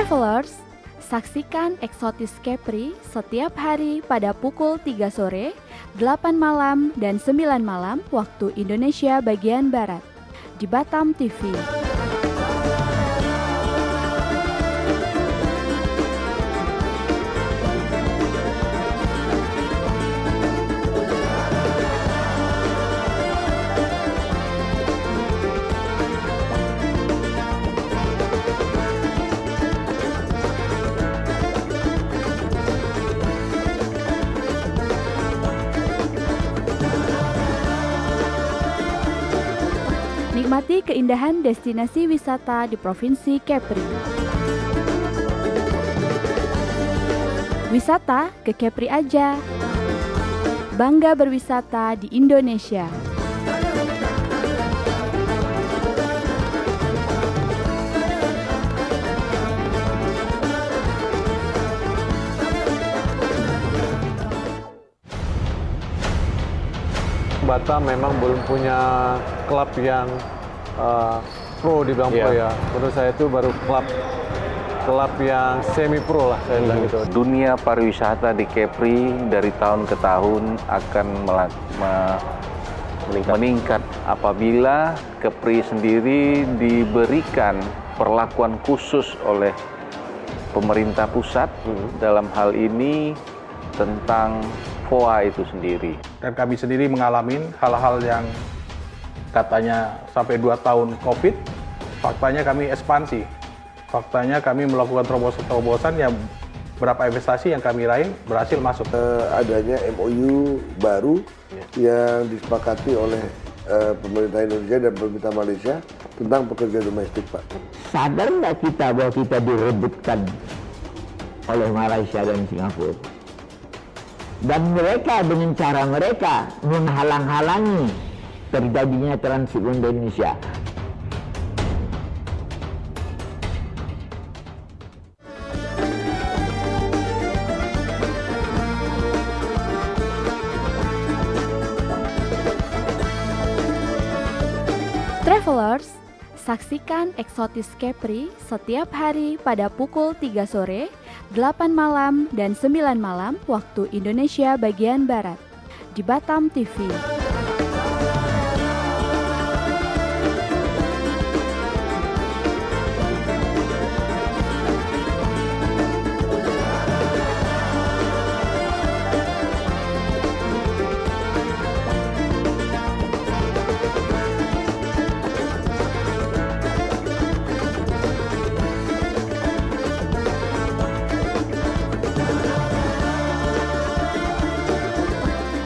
Travelers, saksikan Eksotis Kepri setiap hari pada pukul 3 sore, 8 malam, dan 9 malam waktu Indonesia bagian Barat di Batam TV. Nikmati keindahan destinasi wisata di Provinsi Kepri. Wisata ke Kepri aja. Bangga berwisata di Indonesia. Batam memang belum punya klub yang pro dibilang pro ya. Menurut saya itu baru klub yang semi pro lah saya bilang gitu. Dunia pariwisata di Kepri dari tahun ke tahun akan meningkat apabila Kepri sendiri diberikan perlakuan khusus oleh pemerintah pusat dalam hal ini tentang FOA itu sendiri. Dan kami sendiri mengalami hal-hal yang katanya sampai 2 tahun COVID, faktanya kami ekspansi. Faktanya kami melakukan terobosan-terobosan yang berapa investasi yang kami raih berhasil masuk. Adanya MOU baru yang disepakati oleh pemerintah Indonesia dan pemerintah Malaysia tentang pekerja domestik, Pak. Sadar nggak kita bahwa kita direbutkan oleh Malaysia dan Singapura? Dan mereka dengan cara mereka menghalang-halangi terjadinya transit ke Indonesia. Travelers, saksikan Eksotis Kepri setiap hari pada pukul 3 sore, 8 malam, dan 9 malam waktu Indonesia bagian Barat di Batam TV.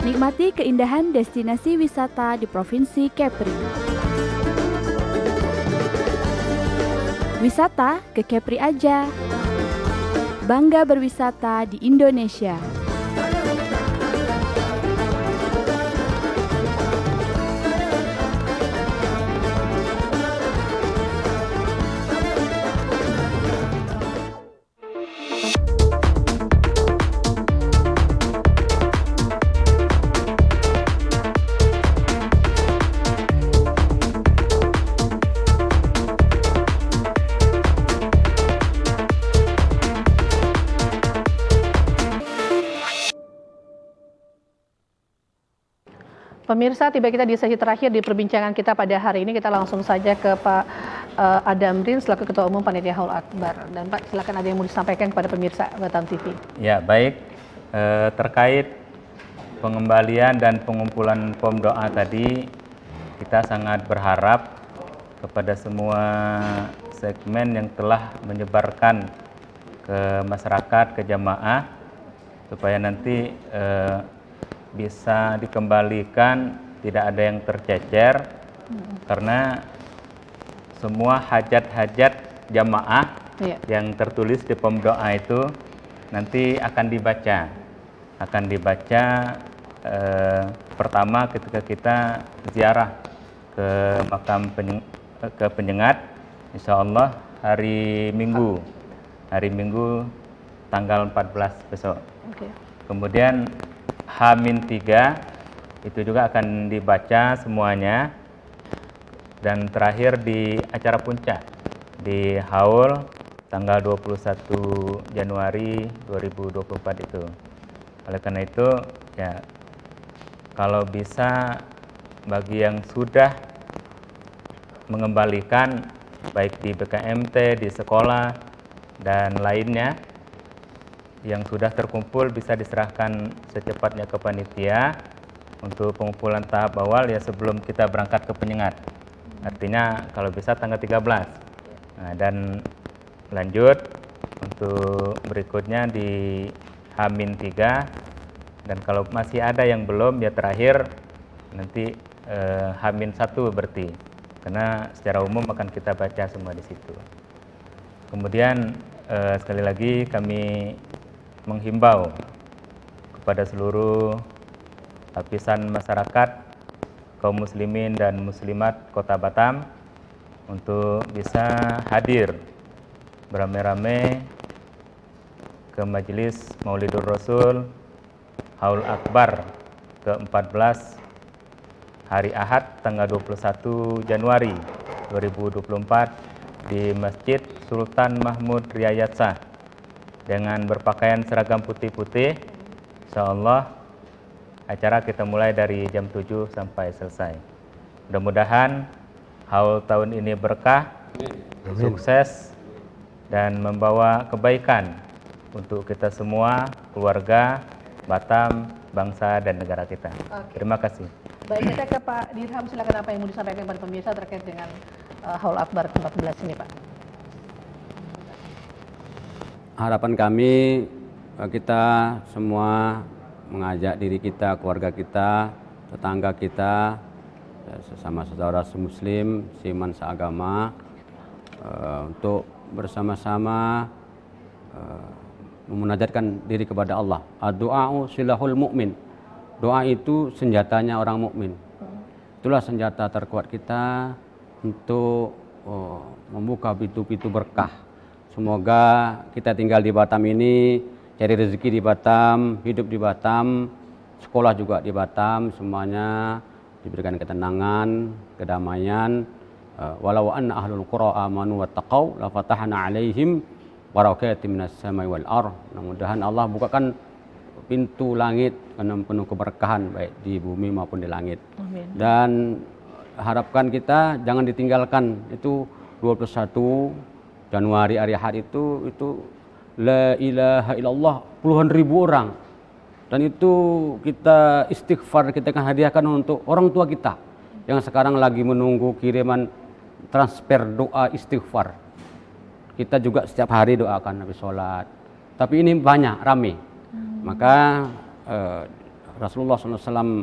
Nikmati keindahan destinasi wisata di Provinsi Kepri. Wisata ke Kepri aja. Bangga berwisata di Indonesia. Pemirsa, tiba kita di sesi terakhir di perbincangan kita pada hari ini. Kita langsung saja ke Pak Adamrin selaku Ketua Umum Panitia Haul Akbar. Dan Pak, silakan ada yang mau disampaikan kepada pemirsa Batam TV. Ya, baik. Terkait pengembalian dan pengumpulan pom doa tadi, kita sangat berharap kepada semua segmen yang telah menyebarkan ke masyarakat, ke jamaah, supaya nanti bisa dikembalikan, tidak ada yang tercecer, karena semua hajat-hajat jamaah yang tertulis di pom doa itu nanti akan dibaca pertama ketika kita ziarah ke makam penyengat, insya Allah hari Minggu tanggal 14 besok. Kemudian H-3 itu juga akan dibaca semuanya, dan terakhir di acara puncak di Haul tanggal 21 Januari 2024 itu. Oleh karena itu ya, kalau bisa bagi yang sudah mengembalikan baik di BKMT, di sekolah dan lainnya, yang sudah terkumpul bisa diserahkan secepatnya ke panitia untuk pengumpulan tahap awal ya sebelum kita berangkat ke Penyengat. Artinya kalau bisa tanggal 13. Nah, dan lanjut untuk berikutnya di H-3, dan kalau masih ada yang belum ya terakhir nanti H-1 berarti karena secara umum akan kita baca semua di situ. Kemudian sekali lagi kami menghimbau kepada seluruh lapisan masyarakat, kaum muslimin dan muslimat Kota Batam untuk bisa hadir beramai-ramai ke Majelis Maulidur Rasul Haul Akbar ke-14 hari Ahad tanggal 21 Januari 2024 di Masjid Sultan Mahmud Riyad Shah dengan berpakaian seragam putih-putih. Insyaallah acara kita mulai dari jam 7 sampai selesai. Mudah-mudahan haul tahun ini berkah, sukses, dan membawa kebaikan untuk kita semua, keluarga, Batam, bangsa, dan negara kita. Terima kasih. Baik, kita ke Pak Dirham, silakan apa yang mau disampaikan kepada pemirsa terkait dengan Haul Akbar ke-14 ini, Pak. Harapan kami kita semua mengajak diri kita, keluarga kita, tetangga kita, sesama saudara semuslim, seiman seagama, untuk bersama-sama memunajatkan diri kepada Allah. Ad-du'a'u silahul mu'min. Doa itu senjatanya orang mukmin. Itulah senjata terkuat kita untuk membuka pintu-pintu berkah. Semoga kita tinggal di Batam ini, cari rezeki di Batam, hidup di Batam, sekolah juga di Batam, semuanya diberikan ketenangan, kedamaian. Walau anna ahlul qura amanu wattaqau la fatahna alaihim barakatim minas samai wal ardh. Mudah-mudahan Allah bukakan pintu langit penuh keberkahan baik di bumi maupun di langit. Amin. Dan harapkan kita jangan ditinggalkan itu 21 Januari hari Ahad itu la ilaha illallah puluhan ribu orang. Dan itu kita istighfar, kita akan hadiahkan untuk orang tua kita yang sekarang lagi menunggu kiriman transfer doa istighfar. Kita juga setiap hari doakan habis sholat. Tapi ini banyak, rame. Maka Rasulullah SAW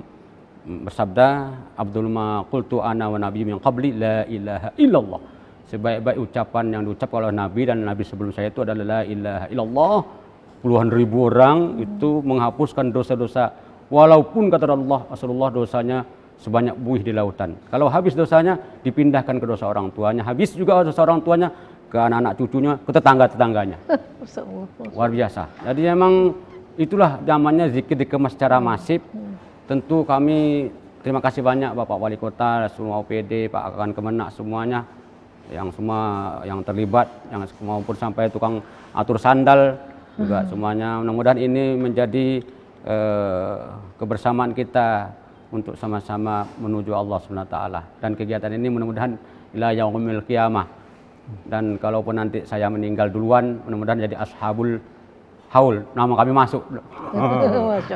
bersabda, Abdul ma qultu ana wa nabi min qabli la ilaha illallah. Sebaik-baik ucapan yang diucapkan oleh Nabi dan Nabi sebelum saya itu adalah la ilaha illallah. Puluhan ribu orang itu menghapuskan dosa-dosa. Walaupun kata Rasulullah dosanya sebanyak buih di lautan. Kalau habis dosanya dipindahkan ke dosa orang tuanya. Habis juga dosa orang tuanya ke anak-anak cucunya, ke tetangga-tetangganya. Luar biasa. Jadi memang itulah zamannya zikir dikemas secara masif. Tentu kami terima kasih banyak Bapak Wali Kota, semua OPD, Pak Akan Kemenak semuanya, yang semua yang terlibat, yang maupun sampai tukang atur sandal juga semuanya. Mudah-mudahan ini menjadi kebersamaan kita untuk sama-sama menuju Allah SWT. Dan kegiatan ini mudah-mudahan ila yaumil qiyamah. Dan kalaupun nanti saya meninggal duluan, mudah-mudahan jadi ashabul haul, nama kami masuk.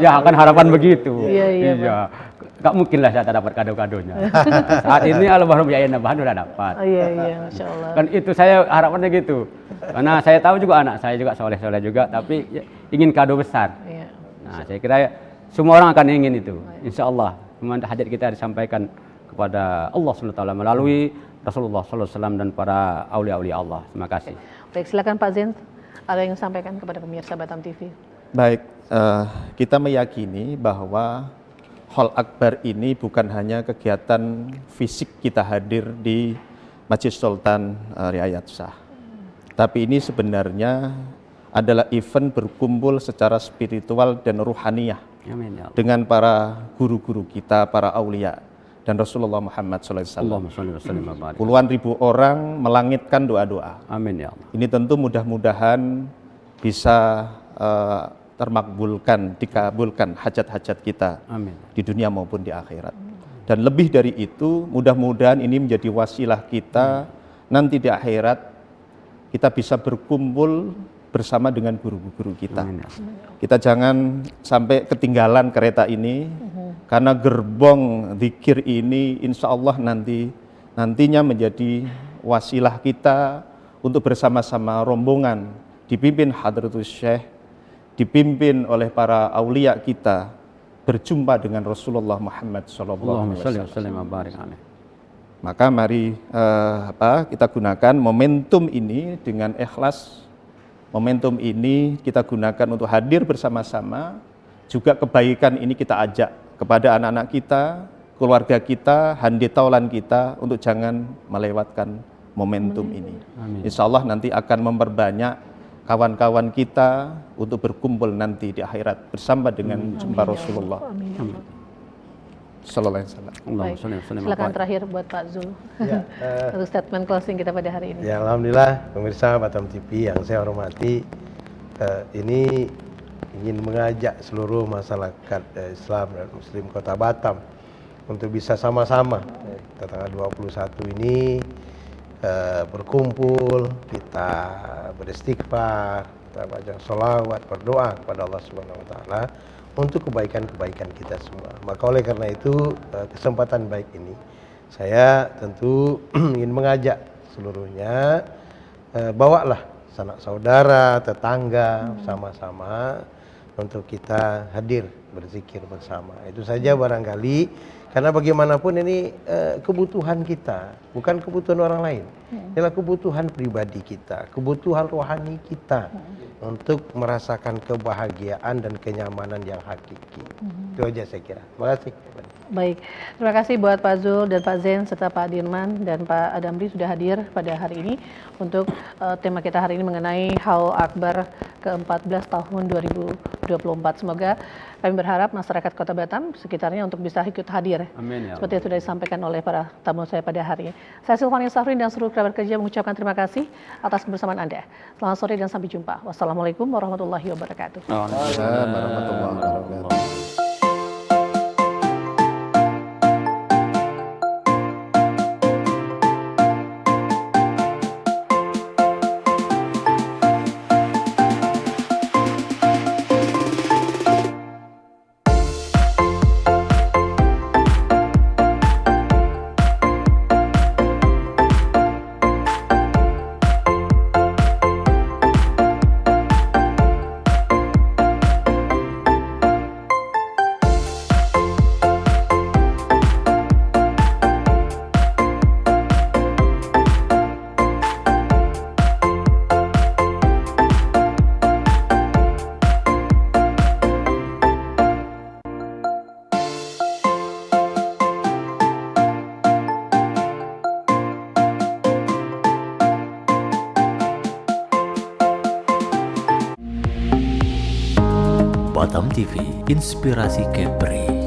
Ya, akan harapan begitu. Iya. Gak mungkin lah saya tak dapat kado-kadonya. Saat ini almarhum Yai Nabahan sudah dapat. Iya, Masya Allah. Kan itu saya harapannya gitu. Karena saya tahu juga anak saya juga soleh-soleh juga, tapi ingin kado besar. Nah, saya kira semua orang akan ingin itu. Insya Allah, hajat kita disampaikan kepada Allah SWT melalui Rasulullah SAW dan para aulia-aulia Allah. Terima kasih. Baik, silakan Pak Zain. Ada yang sampaikan kepada pemirsa Batam TV? Baik, kita meyakini bahwa Haul Akbar ini bukan hanya kegiatan fisik kita hadir di Masjid Sultan Riyad Shah, tapi ini sebenarnya adalah event berkumpul secara spiritual dan ruhaniyah dengan para guru-guru kita, para aulia dan Rasulullah Muhammad SAW. Puluhan ribu orang melangitkan doa-doa. Amin ya Allah. Ini tentu mudah-mudahan bisa termakbulkan, dikabulkan hajat-hajat kita. Amin. Di dunia maupun di akhirat. Dan lebih dari itu, mudah-mudahan ini menjadi wasilah kita nanti di akhirat kita bisa berkumpul bersama dengan guru-guru kita. Amin. Kita jangan sampai ketinggalan kereta ini, karena gerbong zikir ini insya Allah nantinya menjadi wasilah kita untuk bersama-sama rombongan dipimpin Hadratus Syekh, dipimpin oleh para aulia kita berjumpa dengan Rasulullah Muhammad SAW. Maka mari kita gunakan momentum ini dengan ikhlas. Momentum ini kita gunakan untuk hadir bersama-sama. Juga kebaikan ini kita ajak kepada anak-anak kita, keluarga kita, handi taulan kita untuk jangan melewatkan momentum ini. Insya Allah nanti akan memperbanyak kawan-kawan kita untuk berkumpul nanti di akhirat bersama dengan jumpa Rasulullah. Sallallahu alaihi wasallam. Baik. Silakan terakhir buat Pak Zul. Ya, Untuk statement closing kita pada hari ini. Ya, alhamdulillah pemirsa Batam TV yang saya hormati, ini ingin mengajak seluruh masyarakat Islam dan Muslim Kota Batam untuk bisa sama-sama tanggal 21 ini berkumpul, kita beristighfar, kita baca sholawat, berdoa kepada Allah Subhanahu Wa Taala untuk kebaikan-kebaikan kita semua. Maka oleh karena itu kesempatan baik ini saya tentu ingin mengajak seluruhnya, bawalah sanak saudara, tetangga sama-sama untuk kita hadir berzikir bersama. Itu saja barangkali, karena bagaimanapun ini kebutuhan kita, bukan kebutuhan orang lain. Inilah kebutuhan pribadi kita, kebutuhan rohani kita untuk merasakan kebahagiaan dan kenyamanan yang hakiki. Itu aja saya kira. Terima kasih. Baik, terima kasih buat Pak Zul dan Pak Zain serta Pak Dirman dan Pak Adamri sudah hadir pada hari ini untuk tema kita hari ini mengenai Haul Akbar ke-14 tahun 2024. Semoga kami berharap masyarakat Kota Batam sekitarnya untuk bisa ikut hadir. Amin, ya Seperti yang sudah disampaikan oleh para tamu saya pada hari ini. Saya Silvani Safrin dan seluruh kerabat kerja mengucapkan terima kasih atas kebersamaan Anda. Selamat sore dan sampai jumpa. Wassalamualaikum warahmatullahi wabarakatuh. Waalaikumsalam warahmatullahi wabarakatuh. Batam TV, inspirasi Kepri.